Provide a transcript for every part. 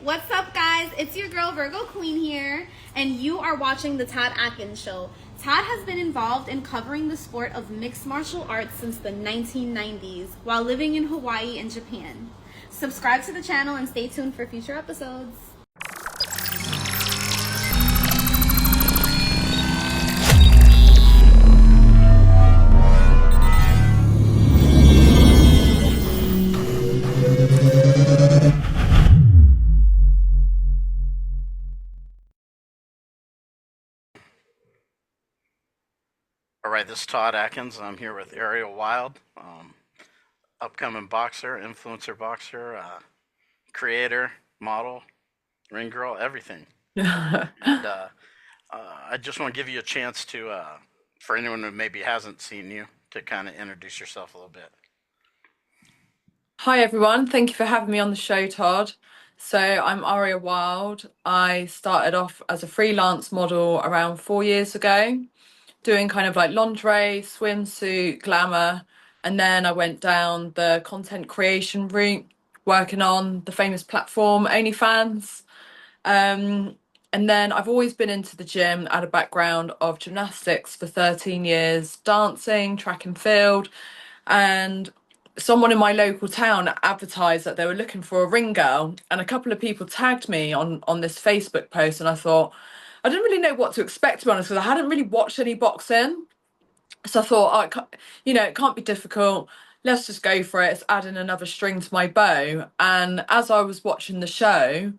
What's up, guys? It's your girl Virgo Queen here, and you are watching The Todd Atkins Show. Todd has been involved in covering the sport of mixed martial arts since the 1990s while living in Hawaii and Japan. Subscribe to the channel and stay tuned for future episodes. All right, this is Todd Atkins. I'm here with Aria Wild, upcoming boxer, influencer boxer, creator, model, ring girl, everything. And I just want to give you a chance to, for anyone who maybe hasn't seen you, to kind of introduce yourself a little bit. Hi everyone, thank you for having me on the show, Todd. So I'm Aria Wild. I started off as a freelance model around 4 years ago, doing kind of like lingerie, swimsuit, glamour, and then I went down the content creation route, working on the famous platform OnlyFans. Um, and then I've always been into the gym. I had a background of gymnastics for 13 years, dancing, track and field, and someone in my local town advertised that they were looking for a ring girl, and a couple of people tagged me on this Facebook post, and I thought I didn't really know what to expect, to be honest, because I hadn't really watched any boxing. So I thought, oh, it can't be difficult. Let's just go for it. It's adding another string to my bow. And as I was watching the show,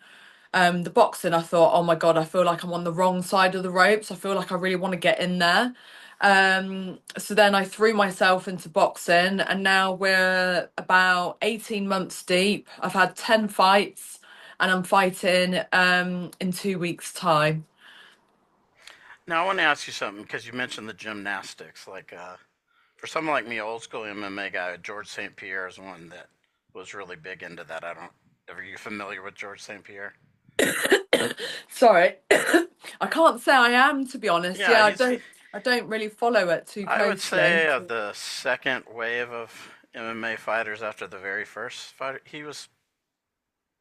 the boxing, I thought, oh my God, I feel like I'm on the wrong side of the ropes. I feel like I really want to get in there. So then I threw myself into boxing, and now we're about 18 months deep. I've had 10 fights, and I'm fighting in 2 weeks' time. Now, I want to ask you something because you mentioned the gymnastics. For someone like me, old school MMA guy, George St. Pierre is one that was really big into that. I don't. Are you familiar with George St. Pierre? Sorry, I can't say I am, to be honest. Yeah, Yeah, he's I don't really follow it too I would closely. say of the second wave of MMA fighters after the very first fighter, he was,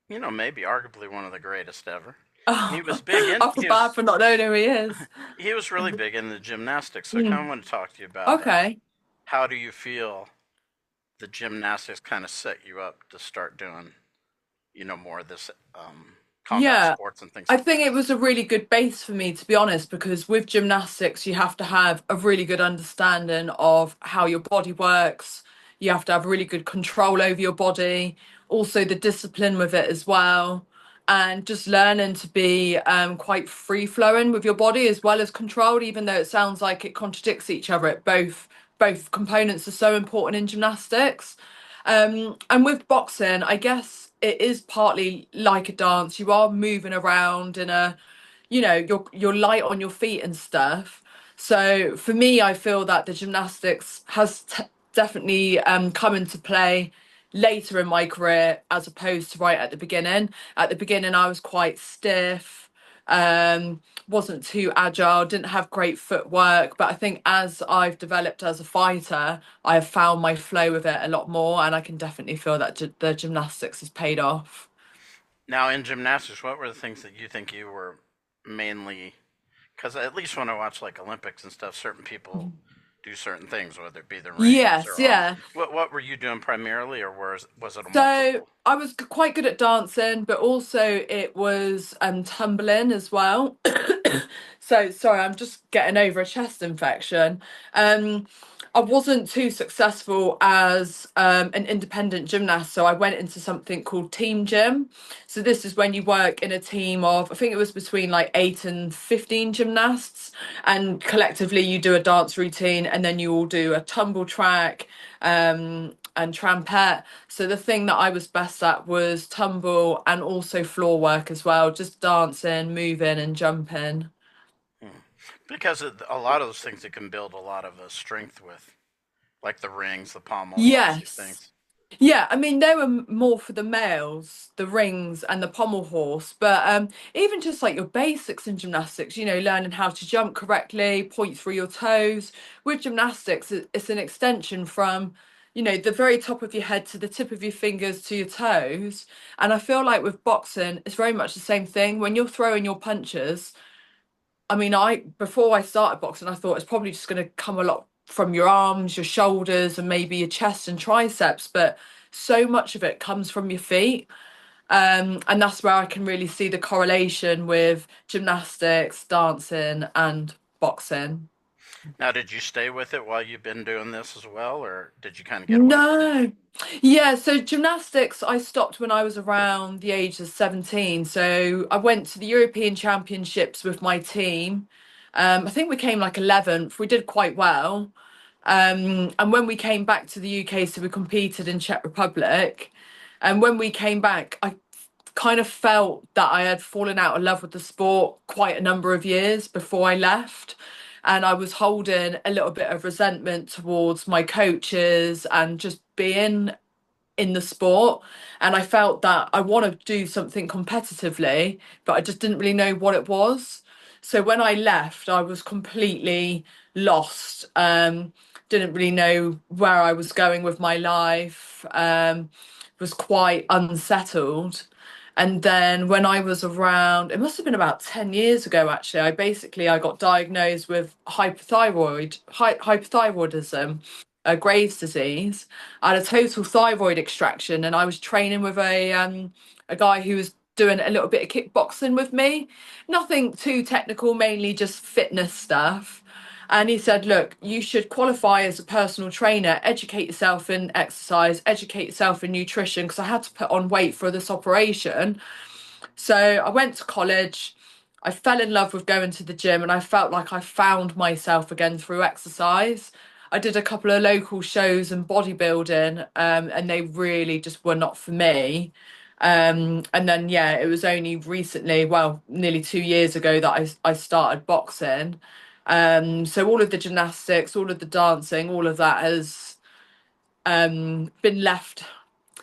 maybe arguably one of the greatest ever. And he was Oh, big in I feel bad for not knowing who he is. he was really big in the gymnastics. So I kind of Mm, want to talk to you about okay. how do you feel the gymnastics kind of set you up to start doing, more of this combat Yeah, sports and things I like think that. it was a really good base for me, to be honest, because with gymnastics, you have to have a really good understanding of how your body works. You have to have really good control over your body, also the discipline with it as well, and just learning to be quite free flowing with your body as well as controlled, even though it sounds like it contradicts each other. Both components are so important in gymnastics. And with boxing, I guess it is partly like a dance. You are moving around in a, you're light on your feet and stuff. So for me, I feel that the gymnastics has definitely come into play later in my career as opposed to right at the beginning. At the beginning, I was quite stiff, wasn't too agile, didn't have great footwork. But I think as I've developed as a fighter, I have found my flow with it a lot more, and I can definitely feel that the gymnastics has paid off. Now, in gymnastics, what were the things that you think you were mainly? Because at least when I watch like Olympics and stuff, certain people do certain things, whether it be the rings Yes, or arms. yeah. What were you doing primarily, or was it a So multiple? I was quite good at dancing, but also it was tumbling as well. So sorry, I'm just getting over a chest infection. Um, I wasn't too successful as an independent gymnast, so I went into something called team gym. So this is when you work in a team of, I think it was between like 8 and 15 gymnasts, and collectively you do a dance routine, and then you all do a tumble track and trampette. So the thing that I was best at was tumble and also floor work as well, just dancing, moving, and jumping. Hmm. Because a lot of those things it can build a lot of strength with, like the rings, the pommels, all these Yes. things. Yeah, I mean they were more for the males, the rings and the pommel horse, but even just like your basics in gymnastics, learning how to jump correctly, point through your toes. With gymnastics, it's an extension from the very top of your head to the tip of your fingers to your toes. And I feel like with boxing, it's very much the same thing. When you're throwing your punches, I mean, before I started boxing, I thought it's probably just going to come a lot from your arms, your shoulders, and maybe your chest and triceps, but so much of it comes from your feet. And that's where I can really see the correlation with gymnastics, dancing, and boxing. Now, did you stay with it while you've been doing this as well, or did you kind of get away from it? No. Yeah, so gymnastics, I stopped when I was around the age of 17. So I went to the European Championships with my team. I think we came like 11th. We did quite well. And when we came back to the UK, so we competed in Czech Republic. And when we came back, I kind of felt that I had fallen out of love with the sport quite a number of years before I left. And I was holding a little bit of resentment towards my coaches and just being in the sport. And I felt that I want to do something competitively, but I just didn't really know what it was. So when I left, I was completely lost. Didn't really know where I was going with my life. Was quite unsettled. And then when I was around, it must have been about 10 years ago actually, I got diagnosed with hypothyroidism, Graves' disease. I had a total thyroid extraction, and I was training with a guy who was doing a little bit of kickboxing with me. Nothing too technical, mainly just fitness stuff. And he said, look, you should qualify as a personal trainer, educate yourself in exercise, educate yourself in nutrition, because I had to put on weight for this operation. So I went to college. I fell in love with going to the gym, and I felt like I found myself again through exercise. I did a couple of local shows and bodybuilding, and they really just were not for me. And then, yeah, it was only recently, well, nearly 2 years ago, that I started boxing. So all of the gymnastics, all of the dancing, all of that has been left.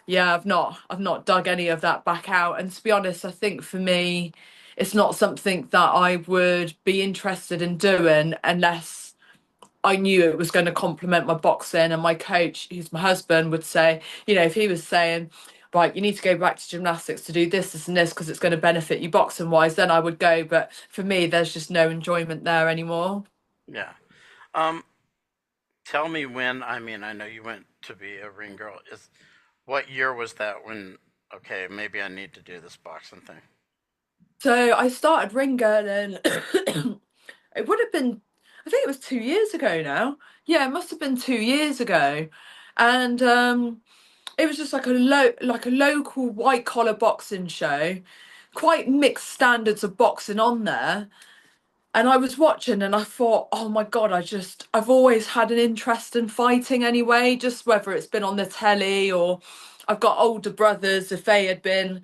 Yeah, I've not dug any of that back out. And to be honest, I think for me, it's not something that I would be interested in doing unless I knew it was going to complement my boxing. And my coach, who's my husband, would say, if he was saying, right, you need to go back to gymnastics to do this, this, and this because it's going to benefit you boxing wise, then I would go. But for me, there's just no enjoyment there anymore. Yeah. Um, Tell me when. I mean, I know you went to be a ring girl. Is What year was that when? Okay, maybe I need to do this boxing thing. So I started ring girding. It would have been, I think it was 2 years ago now. Yeah, it must have been 2 years ago. And it was just like a local white collar boxing show, quite mixed standards of boxing on there. And I was watching and I thought, oh my God, I've always had an interest in fighting anyway, just whether it's been on the telly or I've got older brothers, if they had been,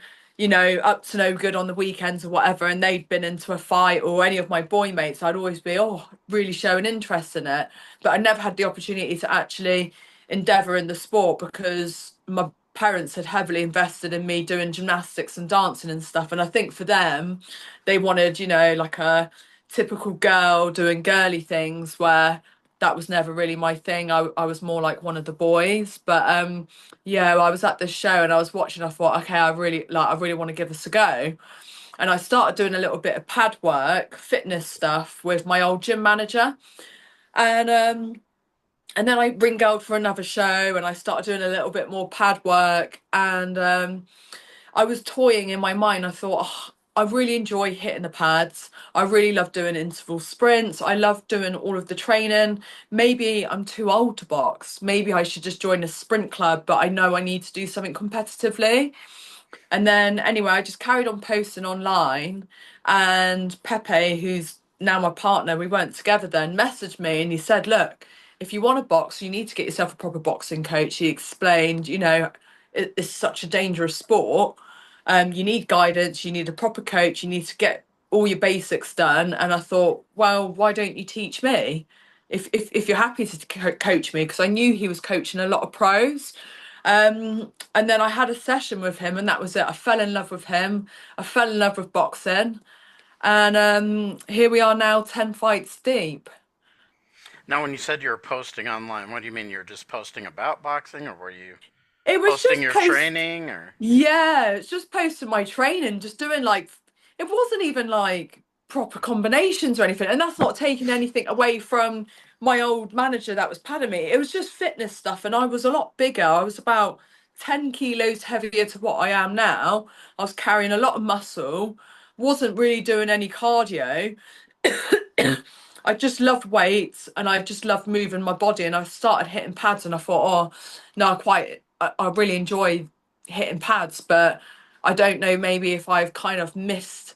up to no good on the weekends or whatever, and they'd been into a fight or any of my boy mates, I'd always be, oh, really show an interest in it. But I never had the opportunity to actually endeavour in the sport because my parents had heavily invested in me doing gymnastics and dancing and stuff. And I think for them, they wanted, like a typical girl doing girly things where that was never really my thing. I was more like one of the boys. But yeah, I was at this show and I was watching, I thought, okay, I really want to give this a go. And I started doing a little bit of pad work, fitness stuff with my old gym manager. And then I ring for another show and I started doing a little bit more pad work. And I was toying in my mind. I thought, oh, I really enjoy hitting the pads. I really love doing interval sprints. I love doing all of the training. Maybe I'm too old to box. Maybe I should just join a sprint club, but I know I need to do something competitively. And then anyway, I just carried on posting online, and Pepe, who's now my partner, we weren't together then, messaged me and he said, look, if you want to box, you need to get yourself a proper boxing coach. He explained, it's such a dangerous sport. You need guidance, you need a proper coach, you need to get all your basics done. And I thought, well, why don't you teach me? If you're happy to coach me, because I knew he was coaching a lot of pros. And then I had a session with him, and that was it. I fell in love with him. I fell in love with boxing, and here we are now, 10 fights deep. Now, when you said you were posting online, what do you mean? You're just posting about boxing, or were you It was posting just your post. training, or? Yeah, it's just posting my training, just doing like, it wasn't even like proper combinations or anything. And that's not taking anything away from my old manager that was padding me. It was just fitness stuff. And I was a lot bigger. I was about 10 kilos heavier to what I am now. I was carrying a lot of muscle, wasn't really doing any cardio. I just loved weights and I just loved moving my body. And I started hitting pads and I thought, oh, no, I really enjoy hitting pads, but I don't know maybe if I've kind of missed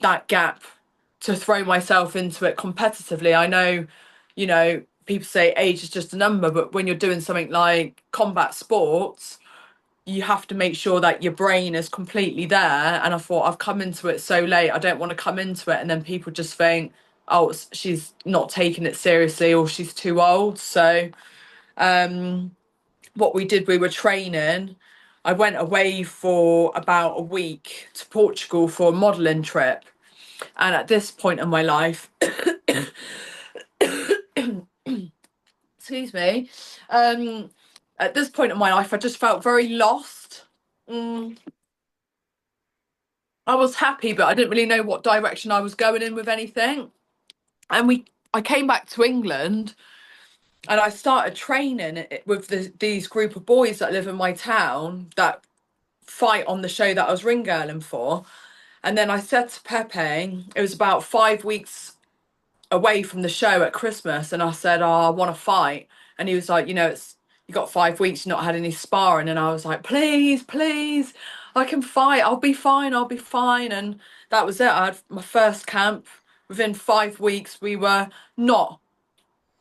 that gap to throw myself into it competitively. I know, people say age is just a number, but when you're doing something like combat sports, you have to make sure that your brain is completely there. And I thought, I've come into it so late, I don't want to come into it and then people just think, oh, she's not taking it seriously or she's too old. So what we did, we were training. I went away for about a week to Portugal for a modelling trip. And at this point in my life, excuse me, at this point in my life, I just felt very lost. Mm, I was happy, but I didn't really know what direction I was going in with anything. And I came back to England and I started training with these group of boys that live in my town that fight on the show that I was ring girling for. And then I said to Pepe, it was about 5 weeks away from the show at Christmas, and I said, oh, I want to fight. And he was like, it's you got 5 weeks, you've not had any sparring. And I was like, please, please, I can fight. I'll be fine. I'll be fine. And that was it. I had my first camp. Within 5 weeks, we were not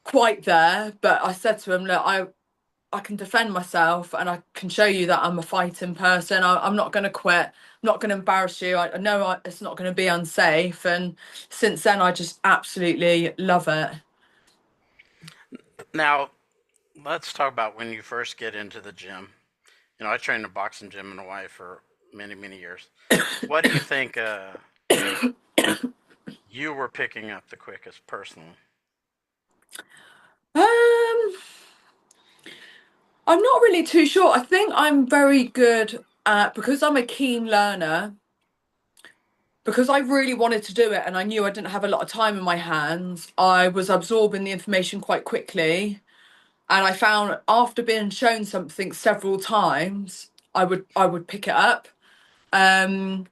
quite there, but I said to him, look, I can defend myself and I can show you that I'm a fighting person. I'm not going to quit. I'm not going to embarrass you. I know it's not going to be unsafe. And since then, I just absolutely love it. Now, let's talk about when you first get into the gym. I trained in a boxing gym in Hawaii for many, many years. What do you think you were picking up the quickest personally? Um, I'm not really too sure. I think I'm very good at, because I'm a keen learner, because I really wanted to do it and I knew I didn't have a lot of time in my hands, I was absorbing the information quite quickly. And I found after being shown something several times, I would pick it up. Um,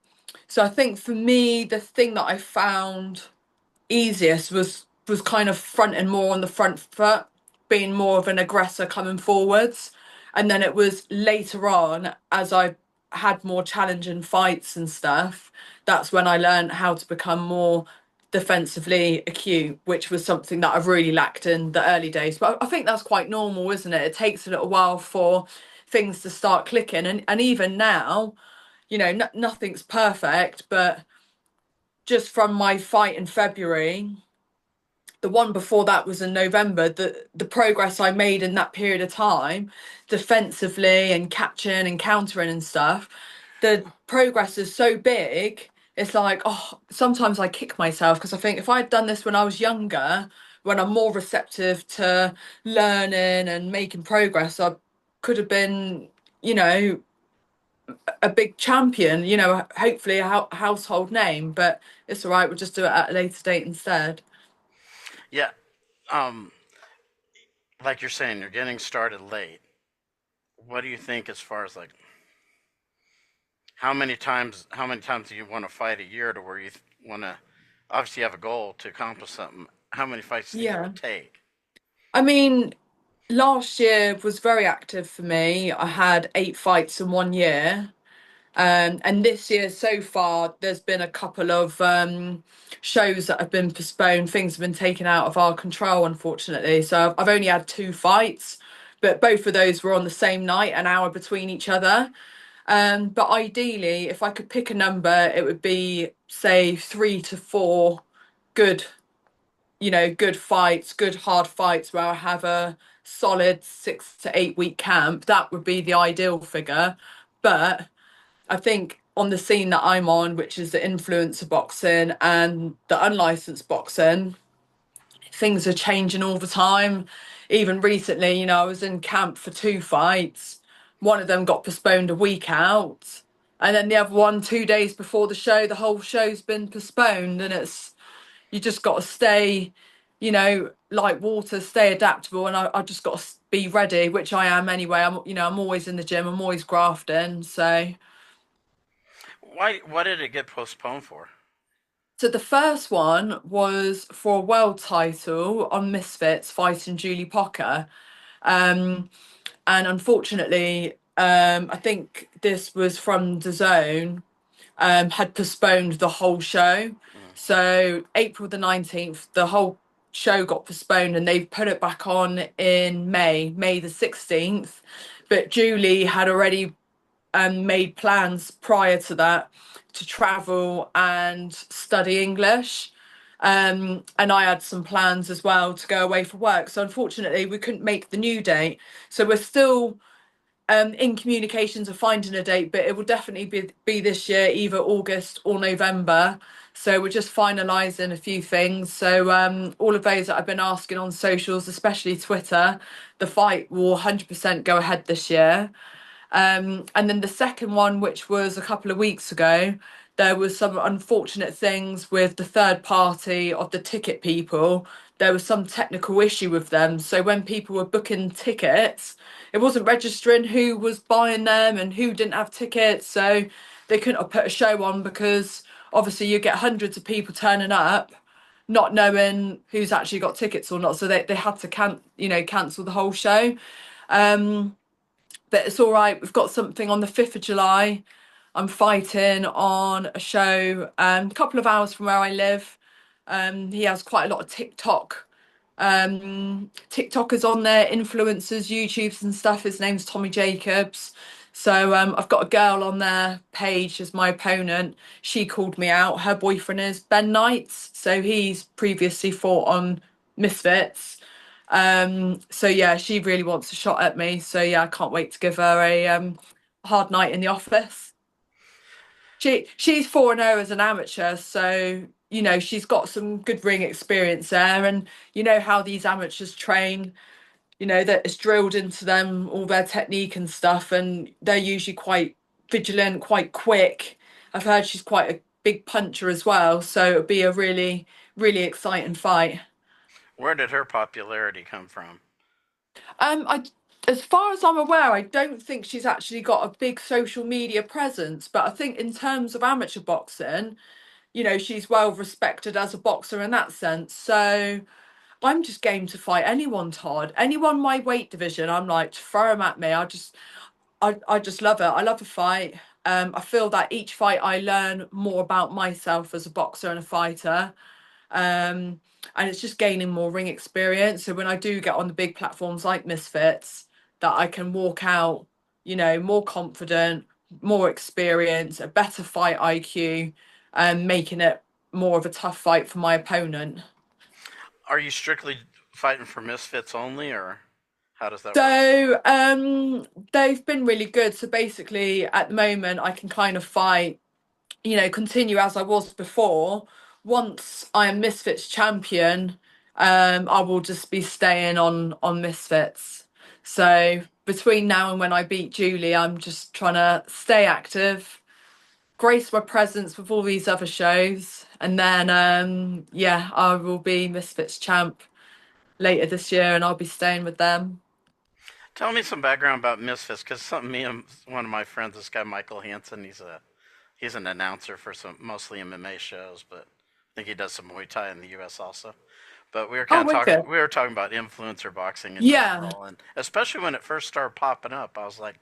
so I think for me, the thing that I found easiest was kind of fronting more on the front foot, being more of an aggressor coming forwards. And then it was later on, as I had more challenging fights and stuff, that's when I learned how to become more defensively acute, which was something that I've really lacked in the early days. But I think that's quite normal, isn't it? It takes a little while for things to start clicking. And even now, nothing's perfect, but just from my fight in February, the one before that was in November, the progress I made in that period of time, defensively and catching and countering and stuff, the progress is so big. It's like, oh, sometimes I kick myself because I think if I'd done this when I was younger, when I'm more receptive to learning and making progress, I could have been, you know, a big champion, hopefully a household name. But it's all right, we'll just do it at a later date instead. Yeah, um, like you're saying, you're getting started late. What do you think as far as like how many times do you want to fight a year to where you want to obviously have a goal to accomplish something? How many fights do you think it Yeah. would take? I mean, last year was very active for me. I had 8 fights in 1 year. And this year so far, there's been a couple of shows that have been postponed. Things have been taken out of our control, unfortunately. So I've only had 2 fights, but both of those were on the same night, an hour between each other. But ideally, if I could pick a number, it would be, say, 3 to 4 good, good fights, good hard fights where I have a solid 6 to 8 week camp. That would be the ideal figure. But I think on the scene that I'm on, which is the influencer boxing and the unlicensed boxing, things are changing all the time. Even recently, I was in camp for two fights. One of them got postponed a week out, and then the other one 2 days before the show. The whole show's been postponed, and you just got to stay, like water, stay adaptable, and I just got to be ready, which I am anyway. I'm always in the gym. I'm always grafting, so. Why did it get postponed for? So the first one was for a world title on Misfits fighting Julie Pocker. Um, and unfortunately, I think this was from the Zone, had postponed the whole show. Mm. So April the 19th, the whole show got postponed and they've put it back on in May the 16th. But Julie had already made plans prior to that to travel and study English. And I had some plans as well to go away for work. So unfortunately, we couldn't make the new date. So we're still in communications of finding a date, but it will definitely be this year, either August or November. So we're just finalising a few things. So all of those that I've been asking on socials, especially Twitter, the fight will 100% go ahead this year. And then the second one, which was a couple of weeks ago, there was some unfortunate things with the third party of the ticket people. There was some technical issue with them. So when people were booking tickets, it wasn't registering who was buying them and who didn't have tickets. So they couldn't have put a show on because obviously you get hundreds of people turning up not knowing who's actually got tickets or not. So they had to cancel the whole show. But it's all right. We've got something on the 5th of July. I'm fighting on a show a couple of hours from where I live. He has quite a lot of TikTokers on there, influencers, YouTubes and stuff. His name's Tommy Jacobs. So I've got a girl on their page as my opponent. She called me out. Her boyfriend is Ben Knights. So he's previously fought on Misfits. So yeah, she really wants a shot at me. So yeah, I can't wait to give her a hard night in the office. She's 4-0 as an amateur, so she's got some good ring experience there, and you know how these amateurs train. That it's drilled into them all their technique and stuff, and they're usually quite vigilant, quite quick. I've heard she's quite a big puncher as well, so it'll be a really, really exciting fight. Where did her popularity come from? I, as far as I'm aware, I don't think she's actually got a big social media presence, but I think in terms of amateur boxing, she's well respected as a boxer in that sense. So I'm just game to fight anyone, Todd. Anyone my weight division, I'm like, throw them at me. I just love it. I love a fight. I feel that each fight I learn more about myself as a boxer and a fighter. Um, and it's just gaining more ring experience. So when I do get on the big platforms like Misfits, that I can walk out, more confident, more experience, a better fight IQ, and making it more of a tough fight for my opponent. Are you strictly fighting for Misfits only, or how does that work? So they've been really good. So basically, at the moment, I can kind of fight, continue as I was before. Once I am Misfits champion, I will just be staying on Misfits. So between now and when I beat Julie, I'm just trying to stay active, grace my presence with all these other shows, and then yeah, I will be Misfits champ later this year, and I'll be staying with them. Tell me some background about Misfits, because something me and one of my friends, this guy Michael Hansen, he's an announcer for some mostly MMA shows, but I think he does some Muay Thai in the U.S. also. But we were Oh, kind of talking. wicked. We were talking about influencer boxing in Yeah, general, and especially when it first started popping up, I was like,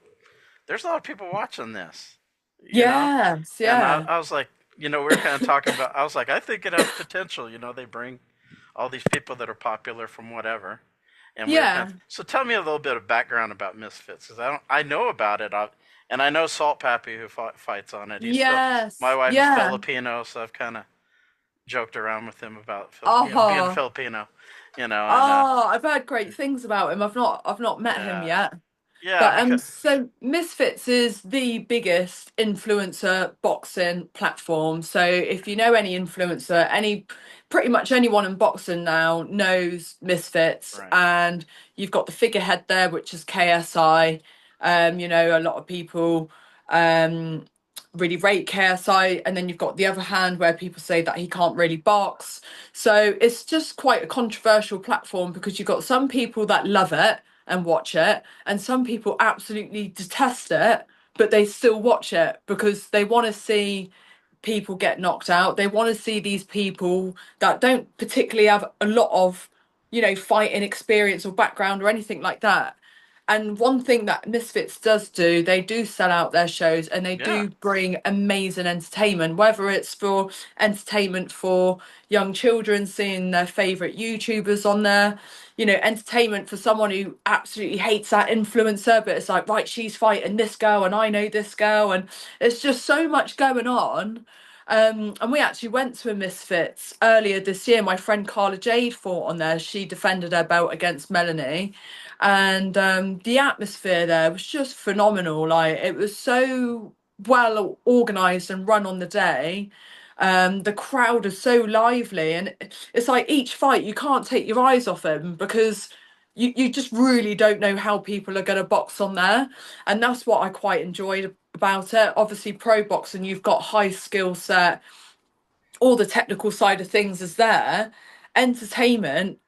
"There's a lot of people watching this," you know. yes, And yeah, I was like, we were kind of talking about. I was like, I think it has potential. They bring all these people that are popular from whatever, and we were kind yeah, of. So tell me a little bit of background about Misfits, because I know about it, and I know Salt Pappy who fights on it. My yes, wife is yeah. Filipino, so I've kind of joked around with him about being Oh, Filipino, and oh, I've heard great things about him. I've not met him yeah. yet. Yeah, But because so Misfits is the biggest influencer boxing platform. So if you know any influencer, any pretty much anyone in boxing now knows Misfits, right. and you've got the figurehead there, which is KSI. A lot of people um really rate KSI, and then you've got the other hand where people say that he can't really box. So it's just quite a controversial platform because you've got some people that love it and watch it, and some people absolutely detest it, but they still watch it because they want to see people get knocked out. They want to see these people that don't particularly have a lot of, fighting experience or background or anything like that. And one thing that Misfits does do, they do sell out their shows and they Yeah. do bring amazing entertainment, whether it's for entertainment for young children seeing their favourite YouTubers on there, entertainment for someone who absolutely hates that influencer, but it's like, right, she's fighting this girl and I know this girl. And it's just so much going on. And we actually went to a Misfits earlier this year. My friend Carla Jade fought on there. She defended her belt against Melanie. And the atmosphere there was just phenomenal. Like, it was so well organized and run on the day. The crowd is so lively, and it's like each fight you can't take your eyes off them because you just really don't know how people are going to box on there, and that's what I quite enjoyed about it. Obviously, pro boxing, you've got high skill set, all the technical side of things is there. Entertainment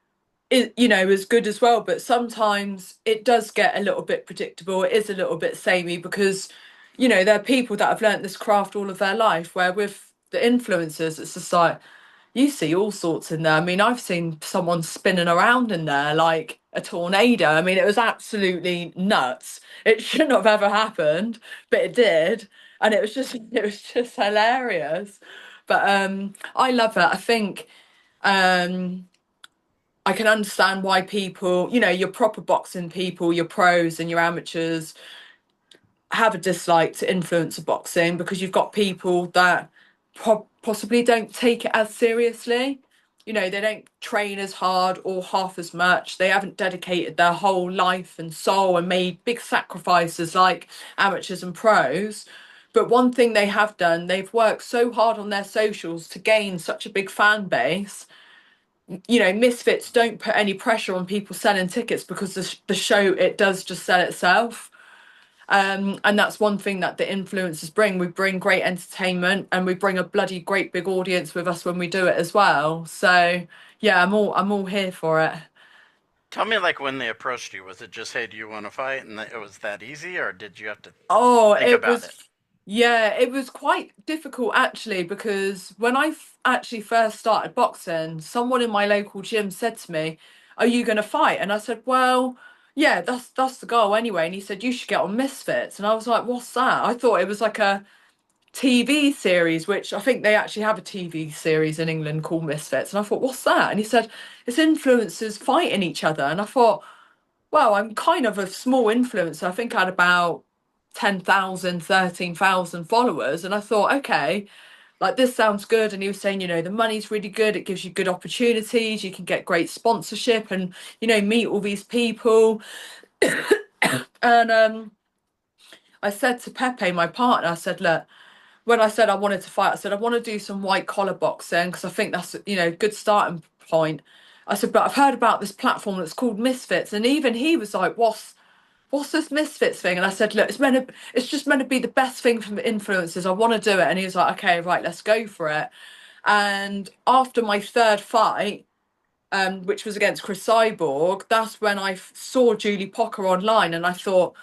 is, is good as well, but sometimes it does get a little bit predictable. It is a little bit samey because, there are people that have learnt this craft all of their life, where with the influencers, it's just like you see all sorts in there. I mean, I've seen someone spinning around in there like a tornado. I mean, it was absolutely nuts. It shouldn't have ever happened, but it did, and it was just hilarious. But I love it. I think um I can understand why people, your proper boxing people, your pros and your amateurs have a dislike to influencer boxing because you've got people that possibly don't take it as seriously. They don't train as hard or half as much. They haven't dedicated their whole life and soul and made big sacrifices like amateurs and pros. But one thing they have done, they've worked so hard on their socials to gain such a big fan base. Misfits don't put any pressure on people selling tickets because the show, it does just sell itself. And that's one thing that the influencers bring. We bring great entertainment and we bring a bloody great big audience with us when we do it as well. So yeah, I'm all here for it. Tell me, like, when they approached you, was it just, hey, do you want to fight? And it was that easy, or did you have to Oh, think it about was, it? yeah, it was quite difficult actually because when I actually first started boxing, someone in my local gym said to me, "Are you going to fight?" And I said, "Well, yeah, that's the goal anyway." And he said, "You should get on Misfits." And I was like, "What's that?" I thought it was like a TV series, which I think they actually have a TV series in England called Misfits. And I thought, "What's that?" And he said, "It's influencers fighting each other." And I thought, well, I'm kind of a small influencer. I think I had about 10,000, 13,000 followers. And I thought, okay, like this sounds good. And he was saying, the money's really good. It gives you good opportunities. You can get great sponsorship and, meet all these people. And I said to Pepe, my partner, I said, look, when I said I wanted to fight, I said, I want to do some white collar boxing because I think that's, good starting point. I said, but I've heard about this platform that's called Misfits. And even he was like, what's this Misfits thing? And I said, look, it's just meant to be the best thing for influencers. I want to do it. And he was like, okay, right, let's go for it. And after my third fight, which was against Chris Cyborg, that's when I saw Julie Pocker online, and I thought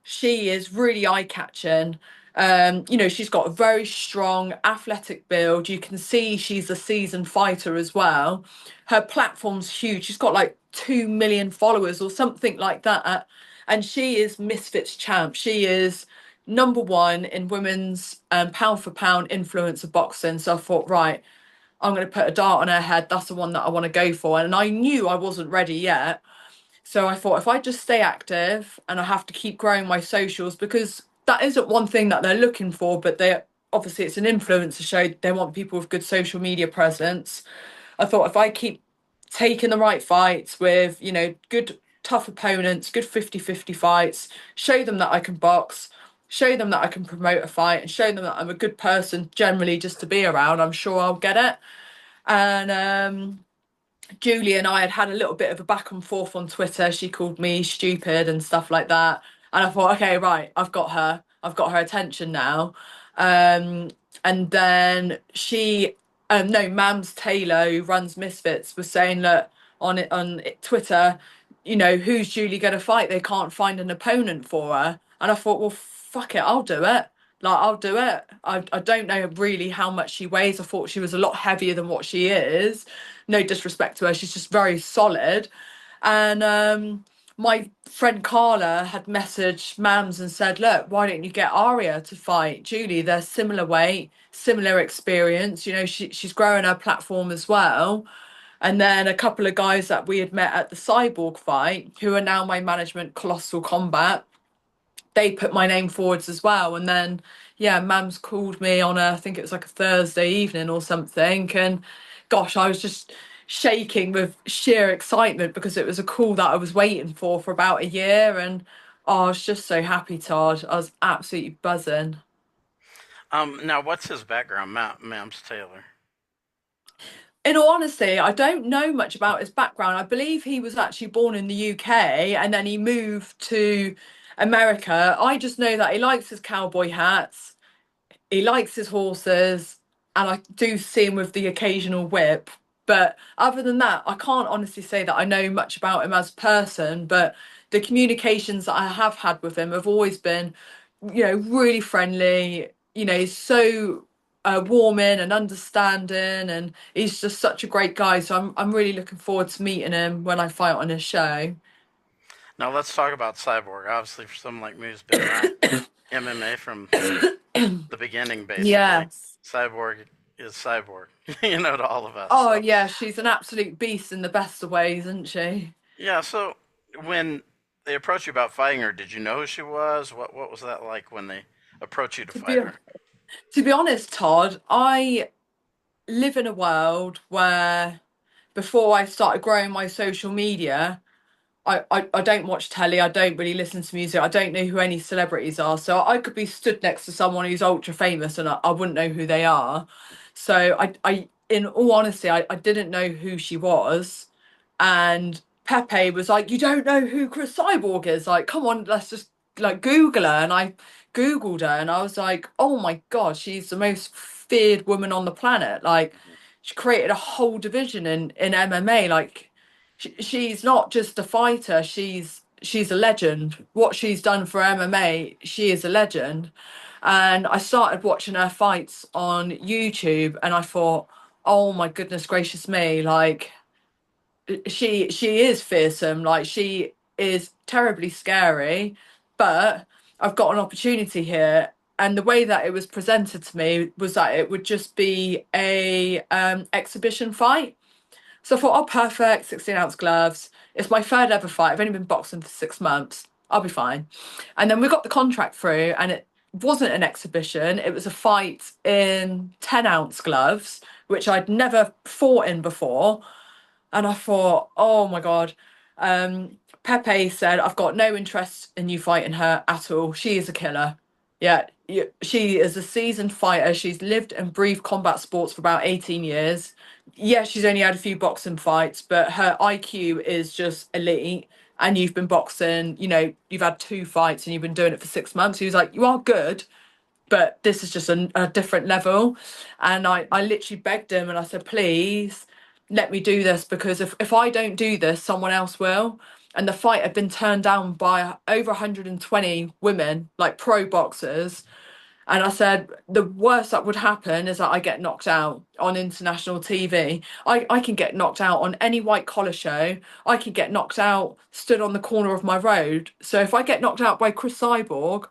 she is really eye catching. She's got a very strong athletic build. You can see she's a seasoned fighter as well. Her platform's huge. She's got like 2 million followers or something like that. And she is Misfits champ. She is number one in women's pound for pound influencer boxing. So I thought, right, I'm going to put a dart on her head. That's the one that I want to go for. And I knew I wasn't ready yet. So I thought if I just stay active and I have to keep growing my socials because that isn't one thing that they're looking for, but they obviously it's an influencer show. They want people with good social media presence. I thought if I keep taking the right fights with, good tough opponents, good 50-50 fights, show them that I can box, show them that I can promote a fight, and show them that I'm a good person generally just to be around. I'm sure I'll get it. And Julie and I had a little bit of a back and forth on Twitter. She called me stupid and stuff like that. And I thought, okay, right, I've got her. I've got her attention now. Um, and then no, Mams Taylor, who runs Misfits, was saying that on Twitter, who's Julie going to fight? They can't find an opponent for her. And I thought, well, fuck it, I'll do it. Like, I'll do it. I don't know really how much she weighs. I thought she was a lot heavier than what she is. No disrespect to her, she's just very solid. And my friend Carla had messaged Mams and said, look, why don't you get Aria to fight Julie? They're similar weight, similar experience. She's growing her platform as well. And then a couple of guys that we had met at the Cyborg fight, who are now my management, Colossal Combat, they put my name forwards as well. And then, yeah, Mams called me on I think it was like a Thursday evening or something. And gosh, I was just shaking with sheer excitement because it was a call that I was waiting for about a year. And I was just so happy, Todd. I was absolutely buzzing. Now, what's his background, Mams Taylor? In all honesty, I don't know much about his background. I believe he was actually born in the UK and then he moved to America. I just know that he likes his cowboy hats, he likes his horses, and I do see him with the occasional whip. But other than that, I can't honestly say that I know much about him as a person. But the communications that I have had with him have always been, really friendly. He's so warming and understanding, and he's just such a great guy. So I'm really looking forward to meeting him when I fight on his show. Now, let's talk about Cyborg. Obviously, for someone like me who's been around MMA from the beginning, basically, Yes. Cyborg is Cyborg, to all of us. Oh So, yeah, she's an absolute beast in the best of ways, isn't she? yeah, so when they approached you about fighting her, did you know who she was? What was that like when they approached you to To fight be her? to be honest, Todd, I live in a world where before I started growing my social media, I don't watch telly, I don't really listen to music, I don't know who any celebrities are. So I could be stood next to someone who's ultra famous and I wouldn't know who they are. So I in all honesty, I didn't know who she was. And Pepe was like, you don't know who Chris Cyborg is? Like, come on, let's just like Google her. And I Googled her and I was like, oh my God, she's the most feared woman on the planet. Like, she created a whole division in MMA. Like, she's not just a fighter, she's a legend. What she's done for MMA, she is a legend. And I started watching her fights on YouTube and I thought, oh my goodness gracious me, like she is fearsome, like she is terribly scary, but I've got an opportunity here. And the way that it was presented to me was that it would just be a exhibition fight. So I thought, oh, perfect, 16-ounce gloves. It's my third ever fight. I've only been boxing for 6 months. I'll be fine. And then we got the contract through, and it wasn't an exhibition. It was a fight in 10-ounce gloves, which I'd never fought in before. And I thought, oh my God. Pepe said, I've got no interest in you fighting her at all. She is a killer. Yeah, she is a seasoned fighter. She's lived and breathed combat sports for about 18 years. Yeah, she's only had a few boxing fights, but her IQ is just elite. And you've been boxing, you've had 2 fights and you've been doing it for 6 months. He was like, you are good, but this is just a different level. And I literally begged him and I said, please let me do this because if I don't do this, someone else will. And the fight had been turned down by over 120 women, like pro boxers. And I said, the worst that would happen is that I get knocked out on international TV. I can get knocked out on any white collar show. I can get knocked out stood on the corner of my road. So if I get knocked out by Chris Cyborg,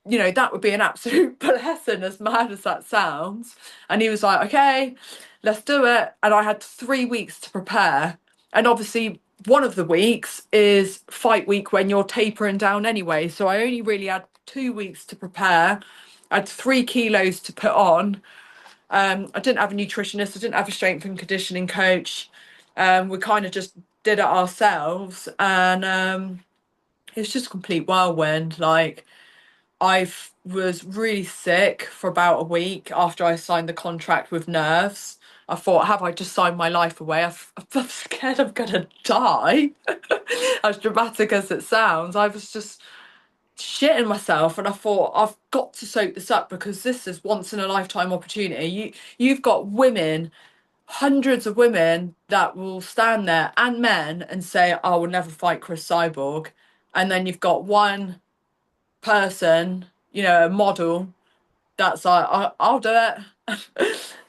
that would be an absolute blessing, as mad as that sounds. And he was like, okay, let's do it. And I had 3 weeks to prepare. And obviously, one of the weeks is fight week when you're tapering down anyway. So I only really had 2 weeks to prepare. I had 3 kilos to put on. I didn't have a nutritionist, I didn't have a strength and conditioning coach. We kind of just did it ourselves, and it's just a complete whirlwind. Like was really sick for about a week after I signed the contract with nerves. I thought, have I just signed my life away? I'm scared I'm gonna die. As dramatic as it sounds, I was just shitting myself, and I thought I've got to soak this up because this is once in a lifetime opportunity. You've got women, hundreds of women that will stand there, and men, and say, I will never fight Chris Cyborg. And then you've got one person, a model that's like, I'll do it.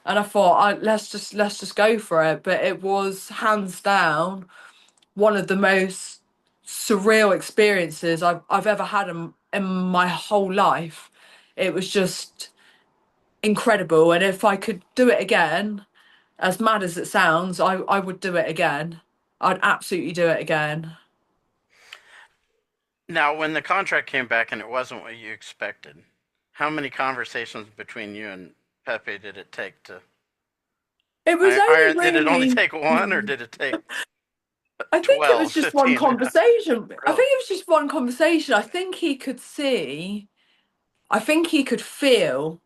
And I thought, let's just go for it. But it was hands down one of the most surreal experiences I've ever had in my whole life. It was just incredible. And if I could do it again, as mad as it sounds, I would do it again. I'd absolutely do it again. Now, when the contract came back and it wasn't what you expected, how many conversations between you and Pepe did it take to It was only did it only really, take one or did it take I think it 12, was just one 15? conversation. I Really? think it was just one conversation. I think he could feel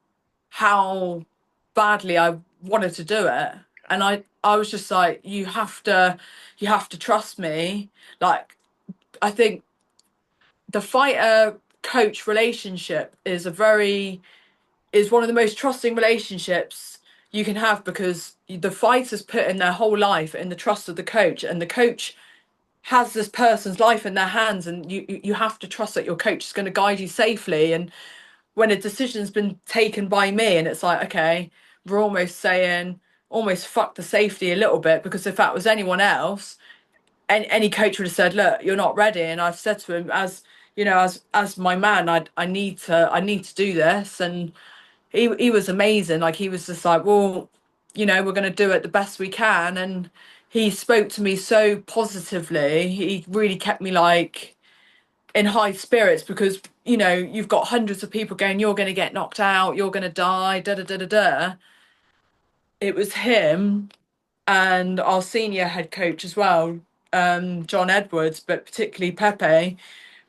how badly I wanted to do it. And I was just like, you have to trust me. Like, I think the fighter coach relationship is one of the most trusting relationships you can have, because the fighters put in their whole life in the trust of the coach, and the coach has this person's life in their hands, and you have to trust that your coach is going to guide you safely. And when a decision's been taken by me, and it's like, okay, we're almost saying, almost fuck the safety a little bit, because if that was anyone else, any coach would have said, look, you're not ready. And I've said to him, as my man, I need to do this. And he was amazing. Like, he was just like, well, we're going to do it the best we can. And he spoke to me so positively. He really kept me like in high spirits, because you've got hundreds of people going, you're going to get knocked out, you're going to die, da da da da da. It was him and our senior head coach as well, John Edwards, but particularly Pepe,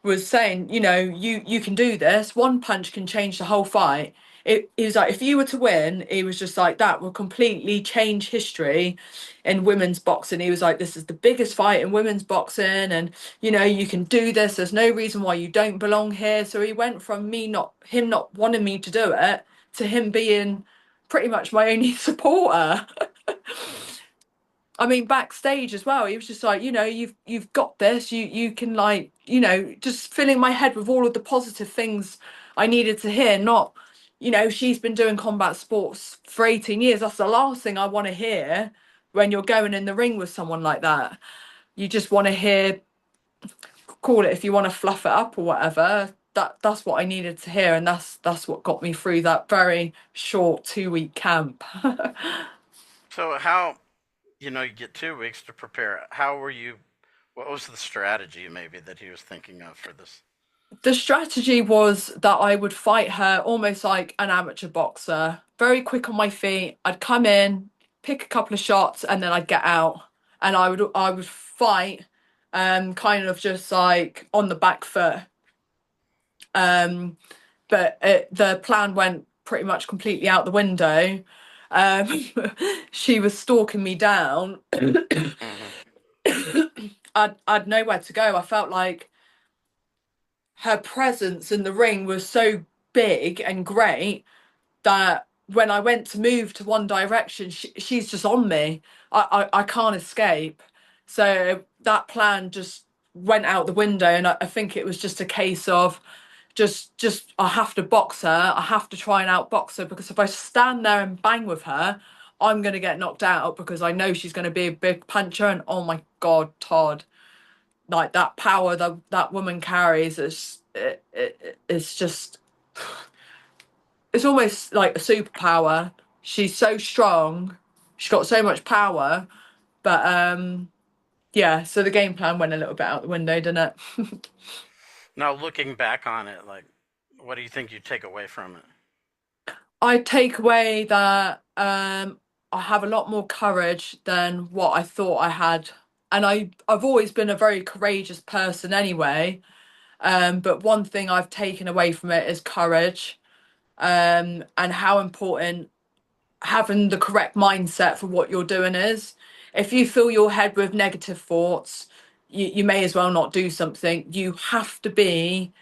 was saying, you can do this. One punch can change the whole fight. He was like, if you were to win, he was just like, that will completely change history in women's boxing. He was like, this is the biggest fight in women's boxing, and you can do this. There's no reason why you don't belong here. So he went from him not wanting me to do it, to him being pretty much my only supporter. I mean, backstage as well, he was just like, you've got this. You can, like, just filling my head with all of the positive things I needed to hear. Not, she's been doing combat sports for 18 years. That's the last thing I want to hear when you're going in the ring with someone like that. You just want to hear, call it if you want to fluff it up or whatever. That's what I needed to hear, and that's what got me through that very short 2-week camp. So you get 2 weeks to prepare. How were you? What was the strategy maybe that he was thinking of for this? The strategy was that I would fight her almost like an amateur boxer, very quick on my feet. I'd come in, pick a couple of shots, and then I'd get out. And I would fight, kind of just like on the back foot. Um, but the plan went pretty much completely out the window. Um, she was stalking me down. Hmm. I'd nowhere to go. I felt like her presence in the ring was so big and great that when I went to move to one direction, she's just on me. I can't escape. So that plan just went out the window, and I think it was just a case of just I have to box her. I have to try and outbox her, because if I stand there and bang with her, I'm going to get knocked out, because I know she's going to be a big puncher. And oh my God, Todd, like that power that woman carries it's just, it's almost like a superpower. She's so strong. She's got so much power. But yeah, so the game plan went a little bit out the window, didn't it? Now, looking back on it, like, what do you think you take away from it? I take away that I have a lot more courage than what I thought I had and I've always been a very courageous person anyway. But one thing I've taken away from it is courage, and how important having the correct mindset for what you're doing is. If you fill your head with negative thoughts, you may as well not do something. You have to be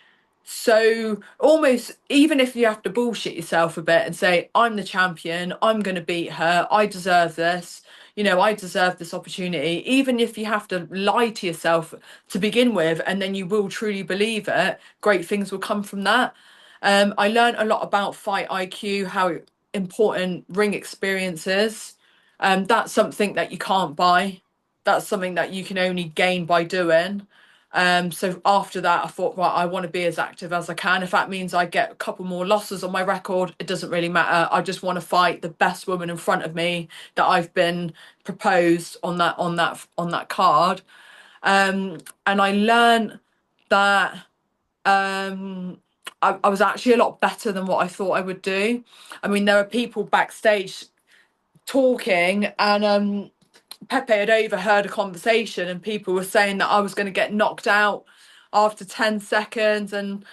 so almost, even if you have to bullshit yourself a bit and say, I'm the champion, I'm going to beat her, I deserve this, I deserve this opportunity. Even if you have to lie to yourself to begin with, and then you will truly believe it, great things will come from that. I learned a lot about fight IQ, how important ring experience is. That's something that you can't buy. That's something that you can only gain by doing. So after that, I thought, right, I want to be as active as I can. If that means I get a couple more losses on my record, it doesn't really matter. I just want to fight the best woman in front of me that I've been proposed on that card. And I learned that I was actually a lot better than what I thought I would do. I mean, there were people backstage talking, and Pepe had overheard a conversation, and people were saying that I was going to get knocked out after 10 seconds. And,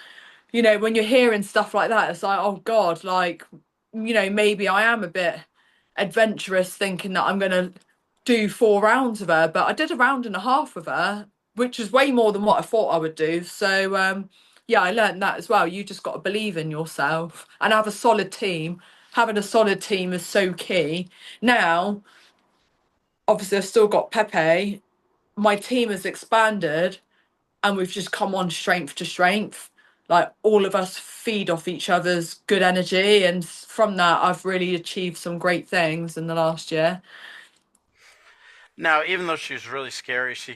when you're hearing stuff like that, it's like, oh God, like, maybe I am a bit adventurous thinking that I'm going to do 4 rounds of her. But I did a round and a half of her, which is way more than what I thought I would do. So, yeah, I learned that as well. You just got to believe in yourself and have a solid team. Having a solid team is so key. Now, obviously I've still got Pepe. My team has expanded, and we've just come on strength to strength. Like, all of us feed off each other's good energy, and from that I've really achieved some great things in the last year. Now, even though she was really scary, she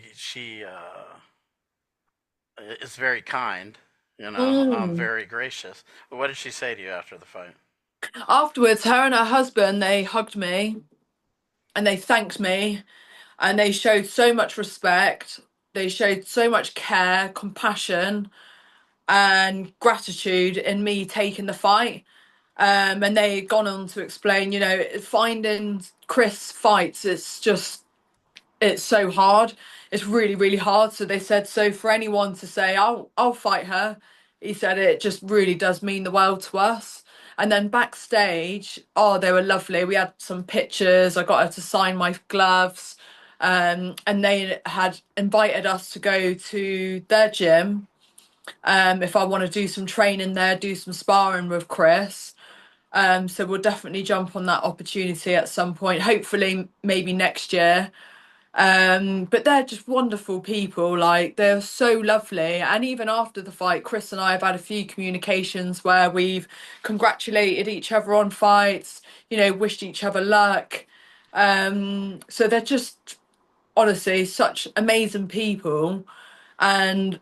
is very kind. Mm. Very gracious. What did she say to you after the fight? Afterwards, her and her husband, they hugged me and they thanked me, and they showed so much respect. They showed so much care, compassion, and gratitude in me taking the fight. And they had gone on to explain, finding Chris fights, it's so hard. It's really, really hard. So they said, so for anyone to say, I'll fight her, he said it just really does mean the world to us. And then backstage, oh, they were lovely. We had some pictures. I got her to sign my gloves. And they had invited us to go to their gym, if I want to do some training there, do some sparring with Chris. So we'll definitely jump on that opportunity at some point, hopefully maybe next year. But they're just wonderful people. Like, they're so lovely. And even after the fight, Chris and I have had a few communications where we've congratulated each other on fights, wished each other luck. So they're just honestly such amazing people. And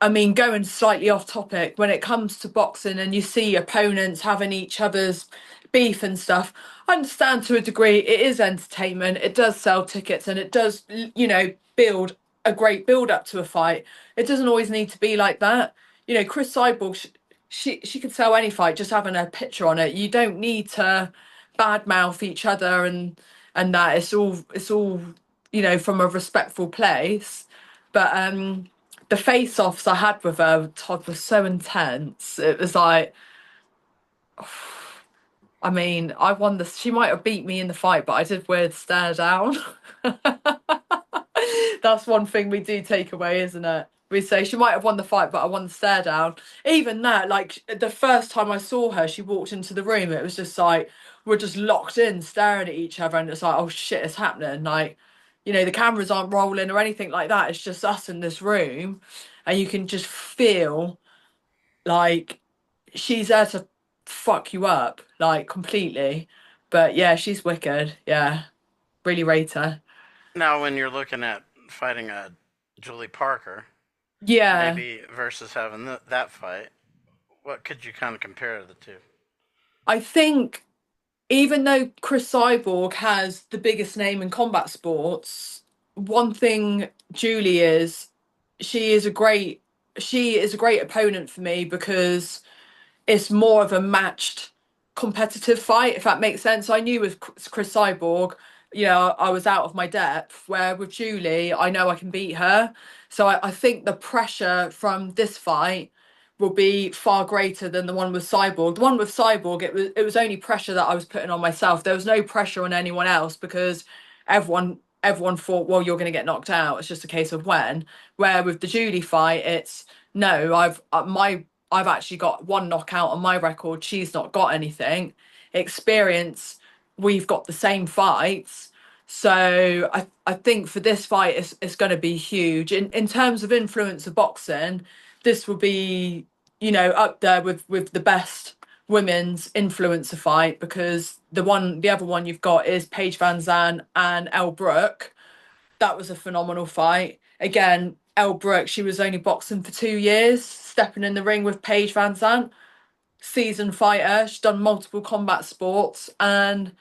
I mean, going slightly off topic, when it comes to boxing and you see opponents having each other's beef and stuff, I understand to a degree it is entertainment. It does sell tickets, and it does, build a great build up to a fight. It doesn't always need to be like that. Chris Cyborg, she could sell any fight just having her picture on it. You don't need to badmouth each other, and that it's all from a respectful place. But the face-offs I had with her, Todd, was so intense. It was like, I mean, I won the. She might have beat me in the fight, but I did weird stare down. That's one thing we do take away, isn't it? We say she might have won the fight, but I won the stare down. Even that, like, the first time I saw her, she walked into the room. It was just like we're just locked in, staring at each other, and it's like, oh shit, it's happening. Like, the cameras aren't rolling or anything like that. It's just us in this room, and you can just feel like she's there to fuck you up, like, completely. But yeah, she's wicked. Yeah, really rate her. Now, when you're looking at fighting Julie Parker, Yeah, maybe versus having that fight, what could you kind of compare the two? I think even though Chris Cyborg has the biggest name in combat sports, one thing Julie is, she is a great she is a great opponent for me because it's more of a matched competitive fight, if that makes sense. I knew with Chris Cyborg, I was out of my depth. Where with Julie, I know I can beat her. So I think the pressure from this fight will be far greater than the one with Cyborg. The one with Cyborg, it was only pressure that I was putting on myself. There was no pressure on anyone else because everyone thought, well, you're going to get knocked out. It's just a case of when. Where with the Julie fight, it's no, I've actually got one knockout on my record. She's not got anything. Experience, we've got the same fights. So I think for this fight, it's going to be huge. In terms of influence of boxing, this will be, up there with the best women's influencer fight because the other one you've got is Paige Van Zandt and Elle Brooke. That was a phenomenal fight. Again, Elle Brooke, she was only boxing for 2 years, stepping in the ring with Paige Van Zandt, seasoned fighter. She's done multiple combat sports and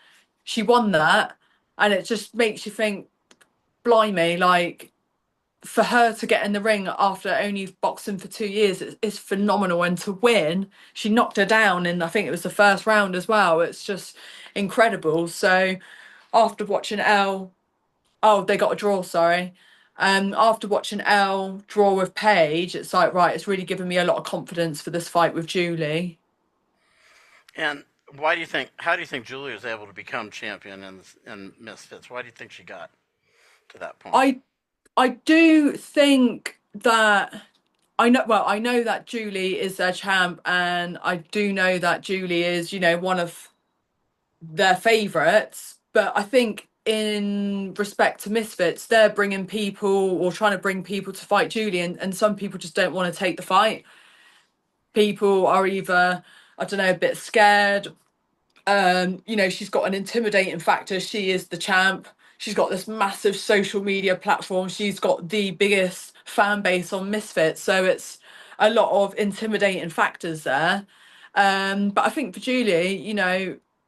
she won that. And it just makes you think, blimey, like for her to get in the ring after only boxing for 2 years is phenomenal. And to win, she knocked her down in, I think it was the first round as well. It's just incredible. So after watching Elle, oh, they got a draw, sorry. After watching Elle draw with Paige, it's like, right, it's really given me a lot of confidence for this fight with Julie. And why do you think? How do you think Julie was able to become champion in Misfits? Why do you think she got to that point? I I do think that I know that Julie is their champ, and I do know that Julie is, one of their favourites. But I think in respect to Misfits, they're bringing people or trying to bring people to fight Julie, and some people just don't want to take the fight. People are either, I don't know, a bit scared. She's got an intimidating factor. She is the champ. She's got this massive social media platform. She's got the biggest fan base on Misfits. So it's a lot of intimidating factors there. But I think for Julie,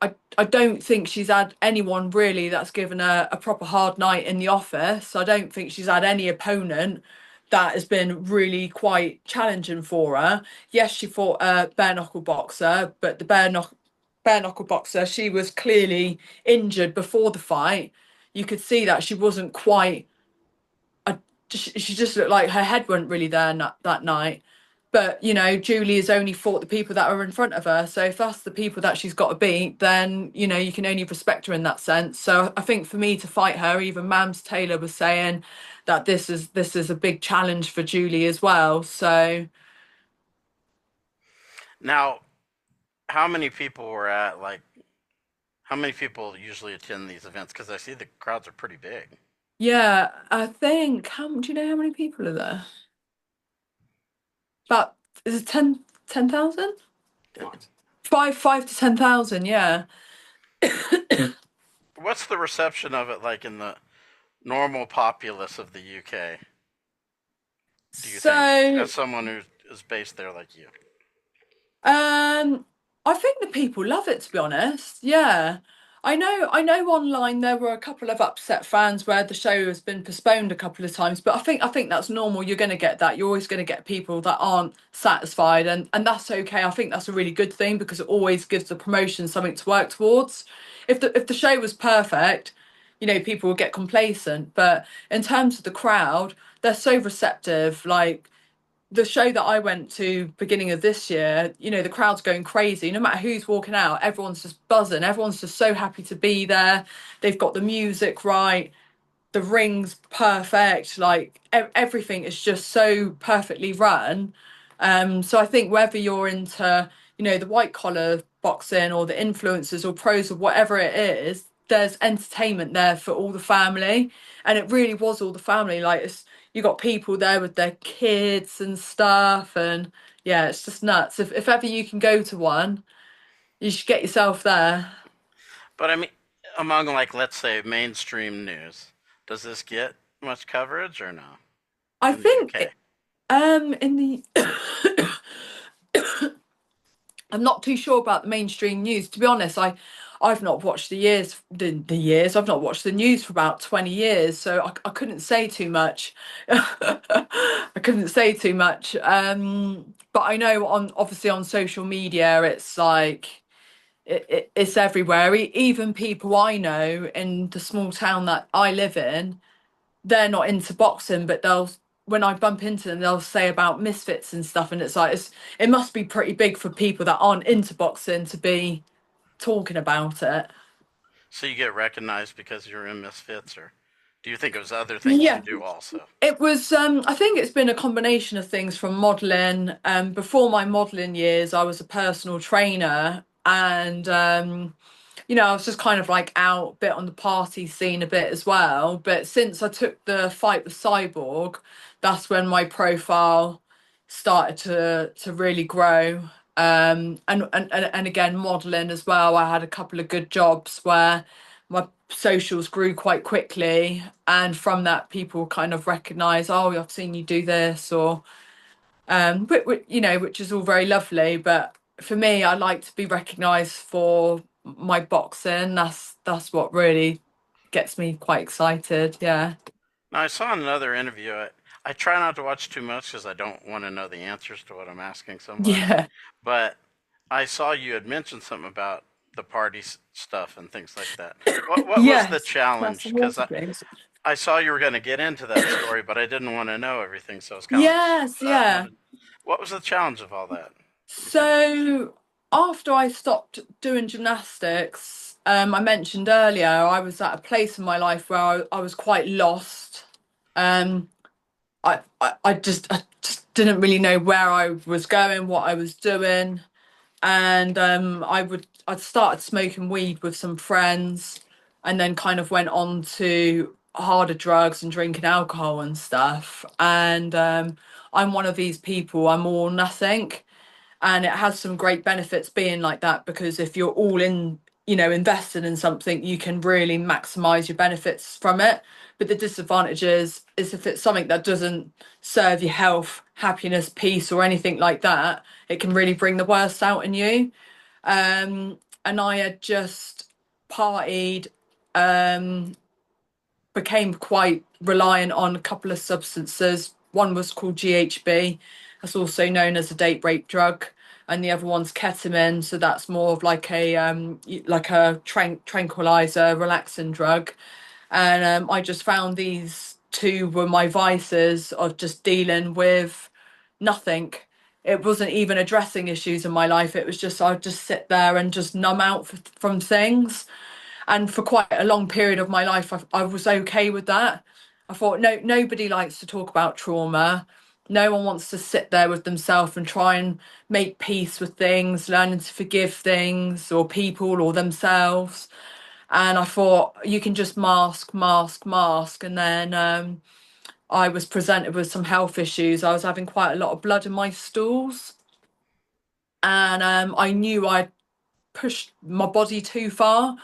I don't think she's had anyone really that's given her a proper hard night in the office. I don't think she's had any opponent that has been really quite challenging for her. Yes, she fought a bare knuckle boxer, but the bare knuckle boxer, she was clearly injured before the fight. You could see that she wasn't quite. She just looked like her head wasn't really there that night. But Julie has only fought the people that are in front of her. So if that's the people that she's got to beat, then you can only respect her in that sense. So I think for me to fight her, even Mams Taylor was saying that this is a big challenge for Julie as well. So Now, how many people were at like? How many people usually attend these events? Because I see the crowds are pretty big. yeah, I think do you know how many people are there? About is it 10,000? Five to 10,000, yeah. What's the reception of it like in the normal populace of the UK? Do you think, So as someone who is based there like you? Um, I think the people love it, to be honest. Yeah. I know online there were a couple of upset fans where the show has been postponed a couple of times, but I think that's normal. You're gonna get that. You're always gonna get people that aren't satisfied, and that's okay. I think that's a really good thing because it always gives the promotion something to work towards. If the show was perfect, people would get complacent. But in terms of the crowd, they're so receptive. Like the show that I went to beginning of this year, the crowd's going crazy. No matter who's walking out, everyone's just buzzing. Everyone's just so happy to be there. They've got the music right, the ring's perfect. Like everything is just so perfectly run. So I think whether you're into, the white collar boxing or the influencers or pros or whatever it is, there's entertainment there for all the family. And it really was all the family. Like you got people there with their kids and stuff, and yeah, it's just nuts. If ever you can go to one, you should get yourself there. But I mean, among like let's say mainstream news, does this get much coverage or no I in the think UK? in the I'm not too sure about the mainstream news. To be honest, I've not watched the years. I've not watched the news for about 20 years, so I couldn't say too much. I couldn't say too much. But I know on obviously on social media, it's like it's everywhere. Even people I know in the small town that I live in, they're not into boxing, but they'll, when I bump into them, they'll say about misfits and stuff, and it's like it must be pretty big for people that aren't into boxing to be talking about it. So you get recognized because you're in Misfits, or do you think it was other things you Yeah, do also? it was. I think it's been a combination of things from modelling. Before my modelling years, I was a personal trainer, and I was just kind of like out a bit on the party scene a bit as well. But since I took the fight with Cyborg, that's when my profile started to really grow. And again, modelling as well. I had a couple of good jobs where my socials grew quite quickly, and from that, people kind of recognise, oh, I've seen you do this, or which is all very lovely. But for me, I like to be recognised for my boxing. That's what really gets me quite excited. Yeah. Now, I saw in another interview, I try not to watch too much because I don't want to know the answers to what I'm asking somebody. Yeah. But I saw you had mentioned something about the party stuff and things like that. What was the Yes. That's challenge? some Because water, please. I saw you were going to get into that story, but I didn't want to know everything, so it's kind of Yes, like, yeah. what was the challenge of all that? You think? So after I stopped doing gymnastics, I mentioned earlier I was at a place in my life where I was quite lost. Um, I just didn't really know where I was going, what I was doing, and I'd started smoking weed with some friends, and then kind of went on to harder drugs and drinking alcohol and stuff. And I'm one of these people. I'm all or nothing, and it has some great benefits being like that, because if you're all in, invested in something, you can really maximize your benefits from it. But the disadvantages is if it's something that doesn't serve your health, happiness, peace, or anything like that, it can really bring the worst out in you. And I had just partied, um, became quite reliant on a couple of substances. One was called GHB, that's also known as a date rape drug, and the other one's ketamine. So that's more of like a tranquilizer, relaxing drug. And I just found these two were my vices of just dealing with nothing. It wasn't even addressing issues in my life. It was just I'd just sit there and just numb out from things. And for quite a long period of my life, I was okay with that. I thought, no, nobody likes to talk about trauma. No one wants to sit there with themselves and try and make peace with things, learning to forgive things or people or themselves. And I thought you can just mask, mask, mask. And then I was presented with some health issues. I was having quite a lot of blood in my stools, and I knew I'd pushed my body too far.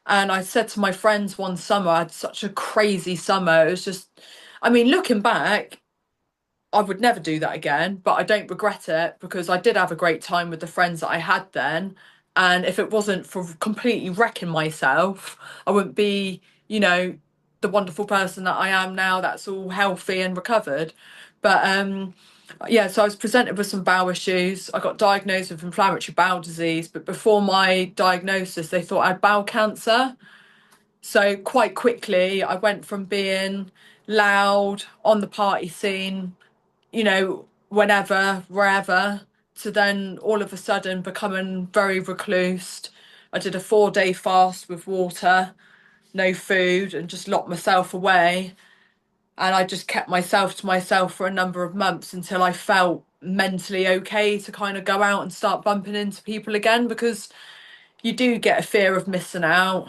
And I said to my friends one summer, I had such a crazy summer. It was just, I mean, looking back, I would never do that again, but I don't regret it because I did have a great time with the friends that I had then. And if it wasn't for completely wrecking myself, I wouldn't be, the wonderful person that I am now, that's all healthy and recovered. But yeah, so I was presented with some bowel issues. I got diagnosed with inflammatory bowel disease, but before my diagnosis, they thought I had bowel cancer. So quite quickly, I went from being loud on the party scene, whenever, wherever, to then all of a sudden becoming very recluse. I did a 4-day fast with water, no food, and just locked myself away. And I just kept myself to myself for a number of months until I felt mentally okay to kind of go out and start bumping into people again, because you do get a fear of missing out.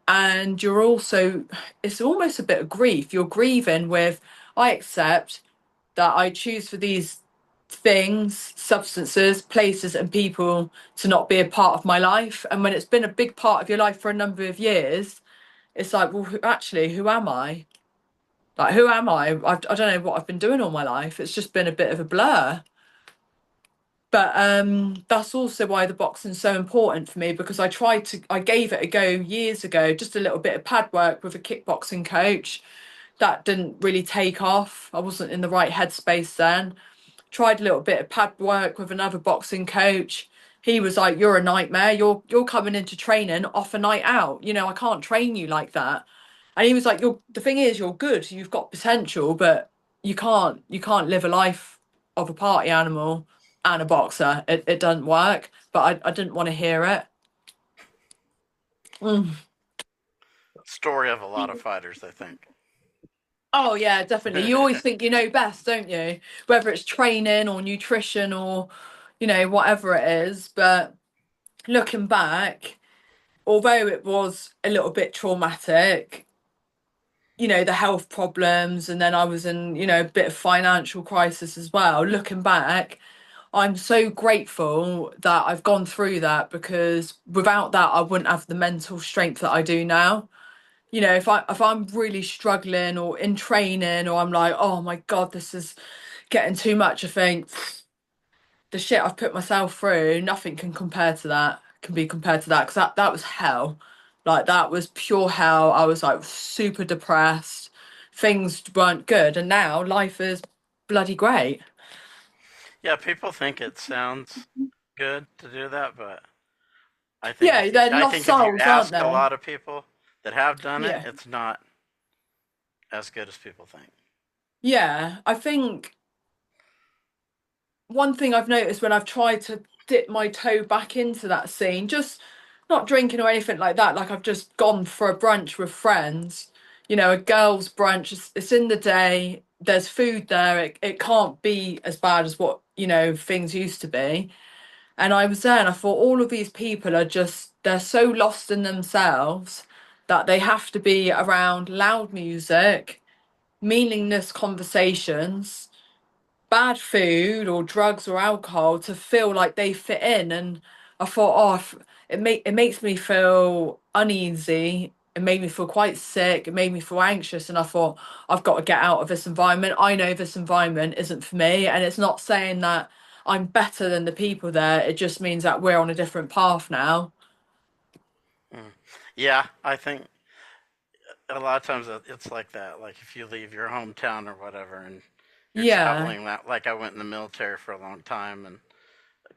And you're also, it's almost a bit of grief. You're grieving with, I accept that I choose for these things, substances, places, and people to not be a part of my life. And when it's been a big part of your life for a number of years, it's like, well, actually, who am I? Like, who am I don't know what I've been doing all my life. It's just been a bit of a blur. But that's also why the boxing's so important for me, because I gave it a go years ago, just a little bit of pad work with a kickboxing coach. That didn't really take off. I wasn't in the right headspace then. Tried a little bit of pad work with another boxing coach. he was like, "You're a nightmare. You're coming into training off a night out. You know, I can't train you like that." And he was like, "You're the thing is, you're good. You've got potential, but you can't live a life of a party animal and a boxer. It doesn't work." But I didn't want to hear it. Mm. Story of a lot of fighters, I think. Oh yeah, definitely. You always think you know best, don't you? Whether it's training or nutrition or, whatever it is. But looking back, although it was a little bit traumatic, the health problems, and then I was in, a bit of financial crisis as well. Looking back, I'm so grateful that I've gone through that, because without that, I wouldn't have the mental strength that I do now. If I'm really struggling or in training, or I'm like, oh my God, this is getting too much, I think the shit I've put myself through, nothing can be compared to that, because that was hell. Like, that was pure hell. I was like super depressed. Things weren't good, and now life is bloody great. Yeah, people think it sounds good to do that, but Yeah, they're I lost think if you souls, aren't ask a they? lot of people that have done it, Yeah. it's not as good as people think. Yeah, I think one thing I've noticed when I've tried to dip my toe back into that scene, just not drinking or anything like that, like I've just gone for a brunch with friends, a girls' brunch, it's in the day, there's food there, it can't be as bad as what, things used to be. And I was there and I thought, all of these people are just, they're so lost in themselves that they have to be around loud music, meaningless conversations, bad food or drugs or alcohol to feel like they fit in. And I thought, oh, it makes me feel uneasy. It made me feel quite sick. It made me feel anxious. And I thought, I've got to get out of this environment. I know this environment isn't for me. And it's not saying that I'm better than the people there. It just means that we're on a different path now. Mm. Yeah, I think a lot of times it's like that. Like if you leave your hometown or whatever, and you're Yeah. traveling that. Like I went in the military for a long time and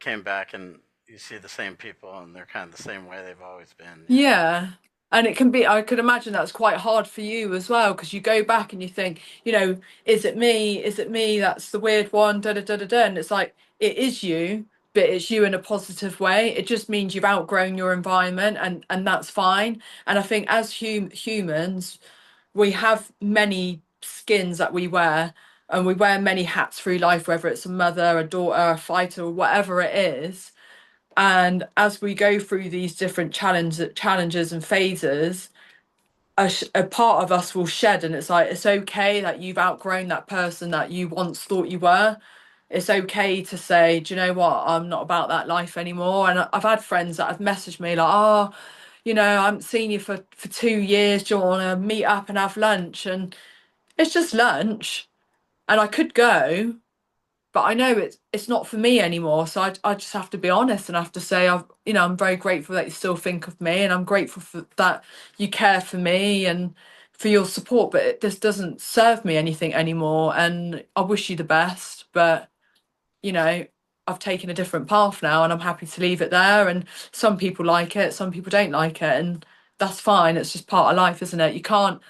came back, and you see the same people, and they're kind of the same way they've always been. You know. Yeah. And it can be, I could imagine that's quite hard for you as well, because you go back and you think, is it me? Is it me? That's the weird one, da da da da da. And it's like, it is you, but it's you in a positive way. It just means you've outgrown your environment, and that's fine. And I think as humans, we have many skins that we wear, and we wear many hats through life, whether it's a mother, a daughter, a fighter, or whatever it is. And as we go through these different challenges and phases, a part of us will shed, and it's like, it's okay that you've outgrown that person that you once thought you were. It's okay to say, do you know what, I'm not about that life anymore. And I've had friends that have messaged me like, oh, I haven't seen you for 2 years, do you want to meet up and have lunch? And it's just lunch, and I could go, but I know it's not for me anymore. So I just have to be honest, and I have to say, I'm very grateful that you still think of me, and I'm grateful for that you care for me and for your support, but this doesn't serve me anything anymore, and I wish you the best, but you know I've taken a different path now, and I'm happy to leave it there. And some people like it, some people don't like it, and that's fine. It's just part of life, isn't it? You can't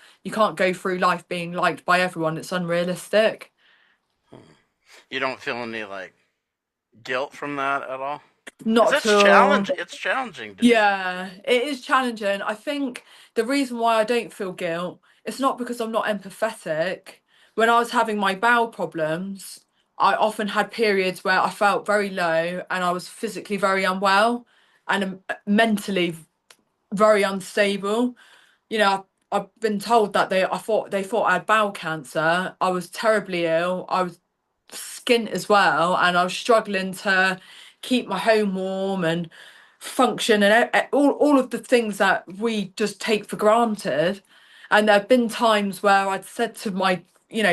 go through life being liked by everyone. It's unrealistic. Hmm. You don't feel any like guilt from that at all? Because Not at all. It's challenging to me. Yeah, it is challenging. I think the reason why I don't feel guilt, it's not because I'm not empathetic. When I was having my bowel problems, I often had periods where I felt very low, and I was physically very unwell, and mentally very unstable. I've been told that they thought I had bowel cancer. I was terribly ill. I was skint as well, and I was struggling to keep my home warm and function, and all of the things that we just take for granted. And there have been times where I'd said to my,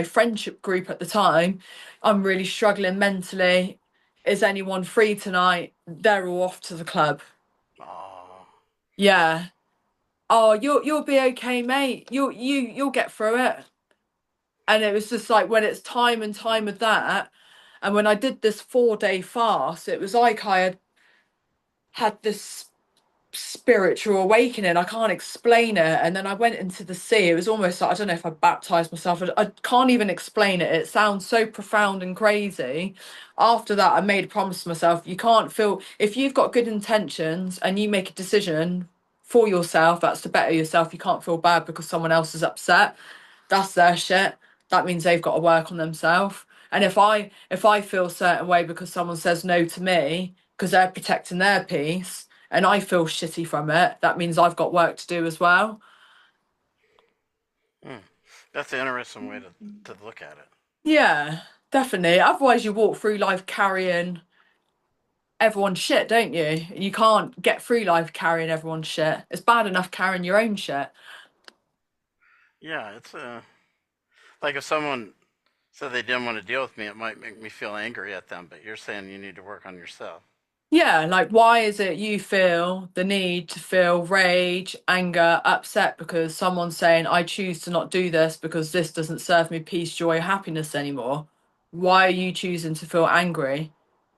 friendship group at the time, I'm really struggling mentally. Is anyone free tonight? They're all off to the club. Oh, Yeah. Oh, you'll be okay, mate. You'll get through it. And it was just like, when it's time and time of that. And when I did this 4-day fast, it was like I had had this spiritual awakening. I can't explain it. And then I went into the sea. It was almost like, I don't know if I baptized myself. I can't even explain it. It sounds so profound and crazy. After that, I made a promise to myself, you can't feel, if you've got good intentions and you make a decision for yourself, that's to better yourself, you can't feel bad because someone else is upset. That's their shit. That means they've got to work on themselves. And if I feel a certain way because someone says no to me because they're protecting their peace and I feel shitty from it, that means I've got work to do as well. Hmm. That's an interesting way to look at it. Yeah, definitely. Otherwise you walk through life carrying everyone's shit, don't you? You can't get through life carrying everyone's shit. It's bad enough carrying your own shit. Yeah, it's like if someone said they didn't want to deal with me, it might make me feel angry at them. But you're saying you need to work on yourself. Yeah, like why is it you feel the need to feel rage, anger, upset because someone's saying, I choose to not do this because this doesn't serve me peace, joy, happiness anymore? Why are you choosing to feel angry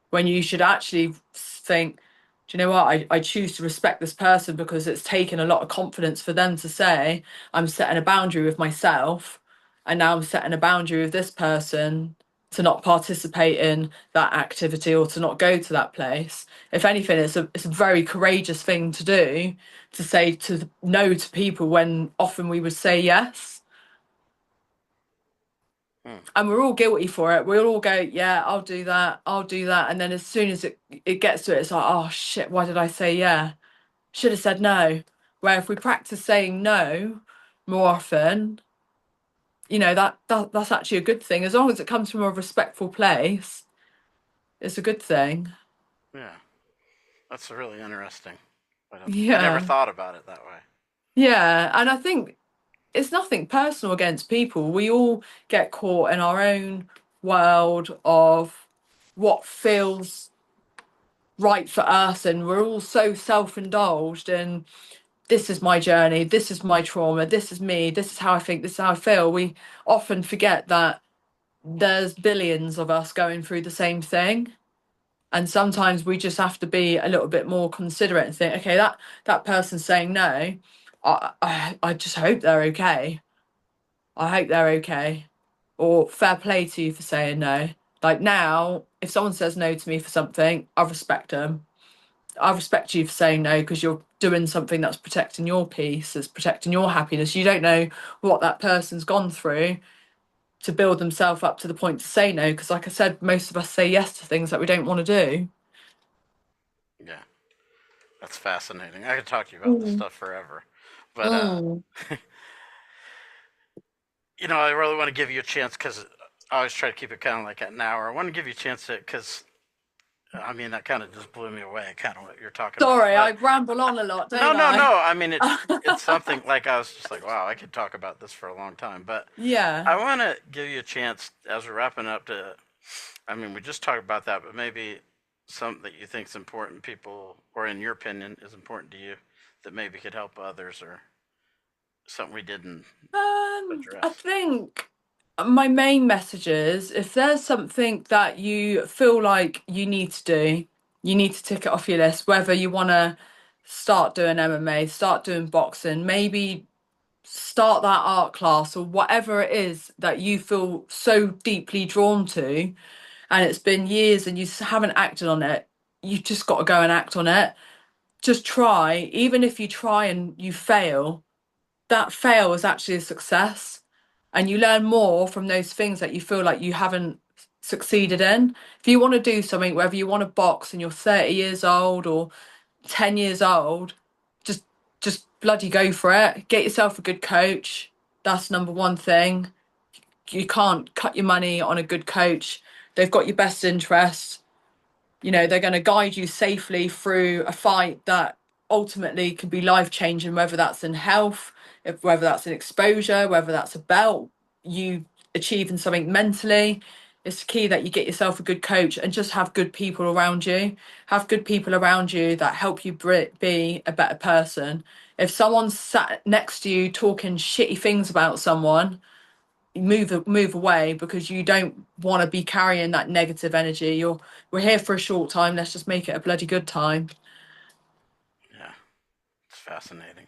when you should actually think, do you know what? I choose to respect this person because it's taken a lot of confidence for them to say, I'm setting a boundary with myself, and now I'm setting a boundary with this person to not participate in that activity or to not go to that place. If anything, it's a very courageous thing to do, to say to no to people when often we would say yes. Hmm. And we're all guilty for it. We'll all go, yeah, I'll do that, I'll do that. And then as soon as it gets to it, it's like, oh shit, why did I say yeah? Should have said no. Where if we practice saying no more often, that's actually a good thing. As long as it comes from a respectful place, it's a good thing. Yeah, that's really interesting. I never Yeah. thought about it that way. Yeah. And I think it's nothing personal against people. We all get caught in our own world of what feels right for us, and we're all so self-indulged, and this is my journey, this is my trauma, this is me, this is how I think, this is how I feel. We often forget that there's billions of us going through the same thing, and sometimes we just have to be a little bit more considerate and think, okay, that person's saying no, I just hope they're okay. I hope they're okay. Or fair play to you for saying no. Like now, if someone says no to me for something, I respect them. I respect you for saying no because you're doing something that's protecting your peace, that's protecting your happiness. You don't know what that person's gone through to build themselves up to the point to say no. Because, like I said, most of us say yes to things that we don't want to do. Yeah, that's fascinating. I could talk to you about this Mm. stuff forever, but Mm. I really want to give you a chance because I always try to keep it kind of like at an hour. I want to give you a chance to because I mean that kind of just blew me away. Kind of what you're talking about, Sorry, I but ramble on a lot, no, don't no, I? no. I mean it's something like I was just like, wow, I could talk about this for a long time. But Yeah. I want to give you a chance as we're wrapping up to. I mean, we just talked about that, but maybe something that you think is important, people, or in your opinion, is important to you, that maybe could help others, or something we didn't I address. think my main message is if there's something that you feel like you need to do, you need to tick it off your list, whether you want to start doing MMA, start doing boxing, maybe start that art class or whatever it is that you feel so deeply drawn to, and it's been years and you haven't acted on it, you've just got to go and act on it. Just try, even if you try and you fail, that fail is actually a success, and you learn more from those things that you feel like you haven't succeeded in. If you want to do something, whether you want to box and you're 30 years old or 10 years old, just bloody go for it. Get yourself a good coach. That's number one thing. You can't cut your money on a good coach. They've got your best interests. They're going to guide you safely through a fight that ultimately can be life changing, whether that's in health, whether that's in exposure, whether that's a belt, you achieving something mentally. It's key that you get yourself a good coach and just have good people around you. Have good people around you that help you be a better person. If someone's sat next to you talking shitty things about someone, move away because you don't want to be carrying that negative energy. We're here for a short time, let's just make it a bloody good time. fascinating.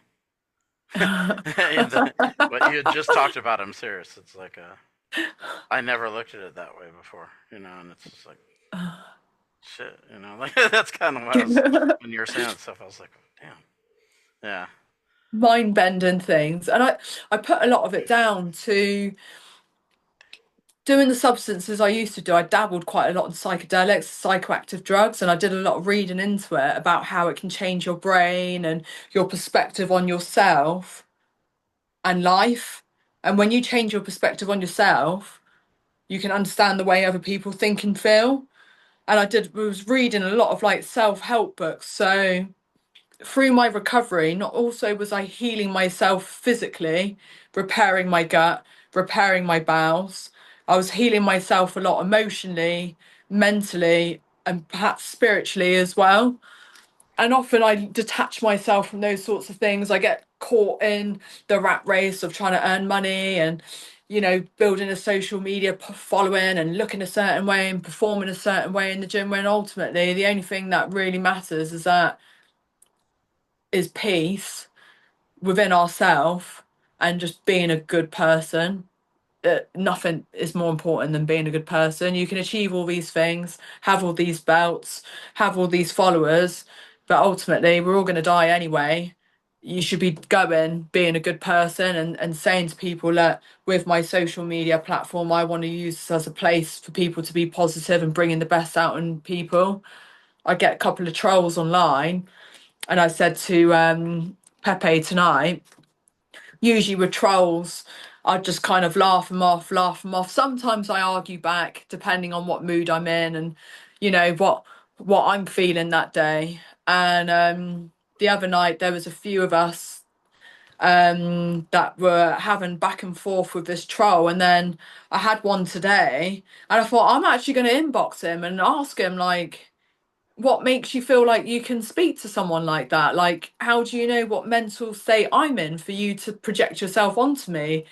What you had just talked about, I'm serious. It's like I never looked at it that way before, and it's just like shit, like that's kind of what I was when you were saying that stuff. I was like, damn, yeah, Mind bending things. And I put a lot of it down to doing the substances I used to do. I dabbled quite a lot in psychedelics, psychoactive drugs, and I did a lot of reading into it about how it can change your brain and your perspective on yourself and life. And when you change your perspective on yourself, you can understand the way other people think and feel. And was reading a lot of like self-help books. So through my recovery, not also was I healing myself physically, repairing my gut, repairing my bowels, I was healing myself a lot emotionally, mentally, and perhaps spiritually as well. And often I detach myself from those sorts of things. I get caught in the rat race of trying to earn money and, building a social media following and looking a certain way and performing a certain way in the gym, when ultimately the only thing that really matters is peace within ourselves and just being a good person. Nothing is more important than being a good person. You can achieve all these things, have all these belts, have all these followers, but ultimately we're all going to die anyway. You should be being a good person, and saying to people that with my social media platform, I want to use this as a place for people to be positive and bringing the best out in people. I get a couple of trolls online, and I said to Pepe tonight, usually with trolls, I just kind of laugh them off. Sometimes I argue back, depending on what mood I'm in and what I'm feeling that day. And the other night there was a few of us that were having back and forth with this troll, and then I had one today, and I thought I'm actually going to inbox him and ask him like, what makes you feel like you can speak to someone like that? Like, how do you know what mental state I'm in for you to project yourself onto me?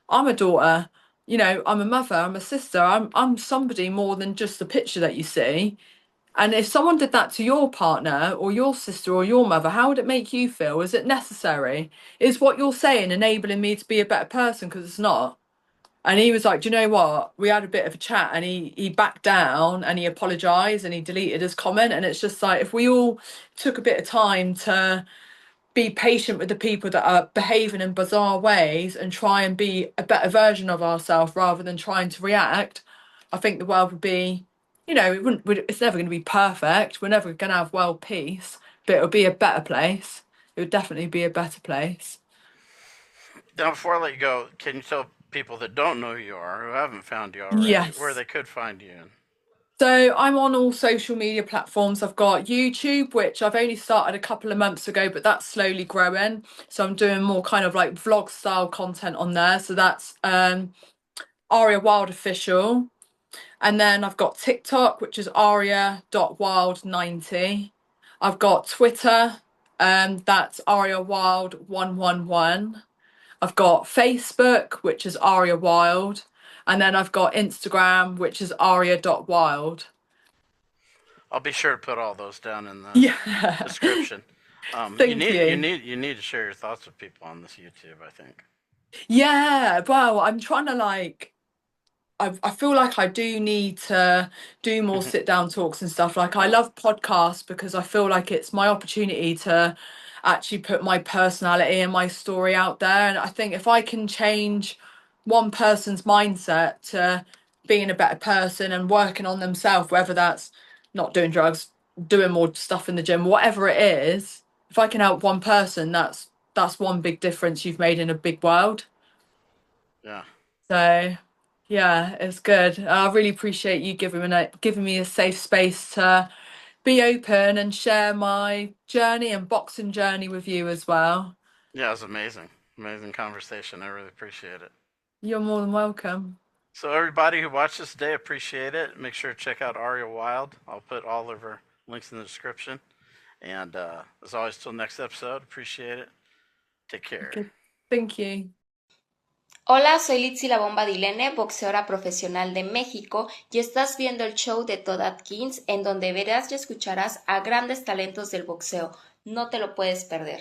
I'm a daughter, I'm a mother, I'm a sister, I'm somebody more than just the picture that you see. And if someone did that to your partner or your sister or your mother, how would it make you feel? Is it necessary? Is what you're saying enabling me to be a better person? Because it's not. And he was like, do you know what? We had a bit of a chat, and he backed down and he apologized and he deleted his comment. And it's just like, if we all took a bit of time to be patient with the people that are behaving in bizarre ways and try and be a better version of ourselves rather than trying to react, I think the world would be, it's never going to be perfect. We're never going to have world peace, but it would be a better place. It would definitely be a better place. Now, before I let you go, can you tell people that don't know who you are, who haven't found you already, where Yes. they could find you? So I'm on all social media platforms. I've got YouTube, which I've only started a couple of months ago, but that's slowly growing. So I'm doing more kind of like vlog style content on there. So that's Aria Wild Official. And then I've got TikTok, which is aria.wild90. I've got Twitter, that's Aria Wild 111. I've got Facebook, which is Aria Wild. And then I've got Instagram, which is aria.wild. I'll be sure to put all those down in the Yeah. description. You Thank need you. you need you need to share your thoughts with people on this YouTube, I think. Yeah, well, I'm trying to like I feel like I do need to do more sit down talks and stuff. Like I love podcasts because I feel like it's my opportunity to actually put my personality and my story out there. And I think if I can change one person's mindset to being a better person and working on themselves, whether that's not doing drugs, doing more stuff in the gym, whatever it is, if I can help one person, that's one big difference you've made in a big world. Yeah. So yeah, it's good. I really appreciate you giving me a safe space to be open and share my journey and boxing journey with you as well. Yeah, it was amazing. Amazing conversation. I really appreciate it. You're more than welcome. So everybody who watched this today, appreciate it. Make sure to check out Aria Wild. I'll put all of her links in the description. And as always, till next episode, appreciate it. Take care. Good. Thank you. Hola, soy Litzy La Bomba Dilene, boxeadora profesional de México, y estás viendo el show de Todd Atkins, en donde verás y escucharás a grandes talentos del boxeo. No te lo puedes perder.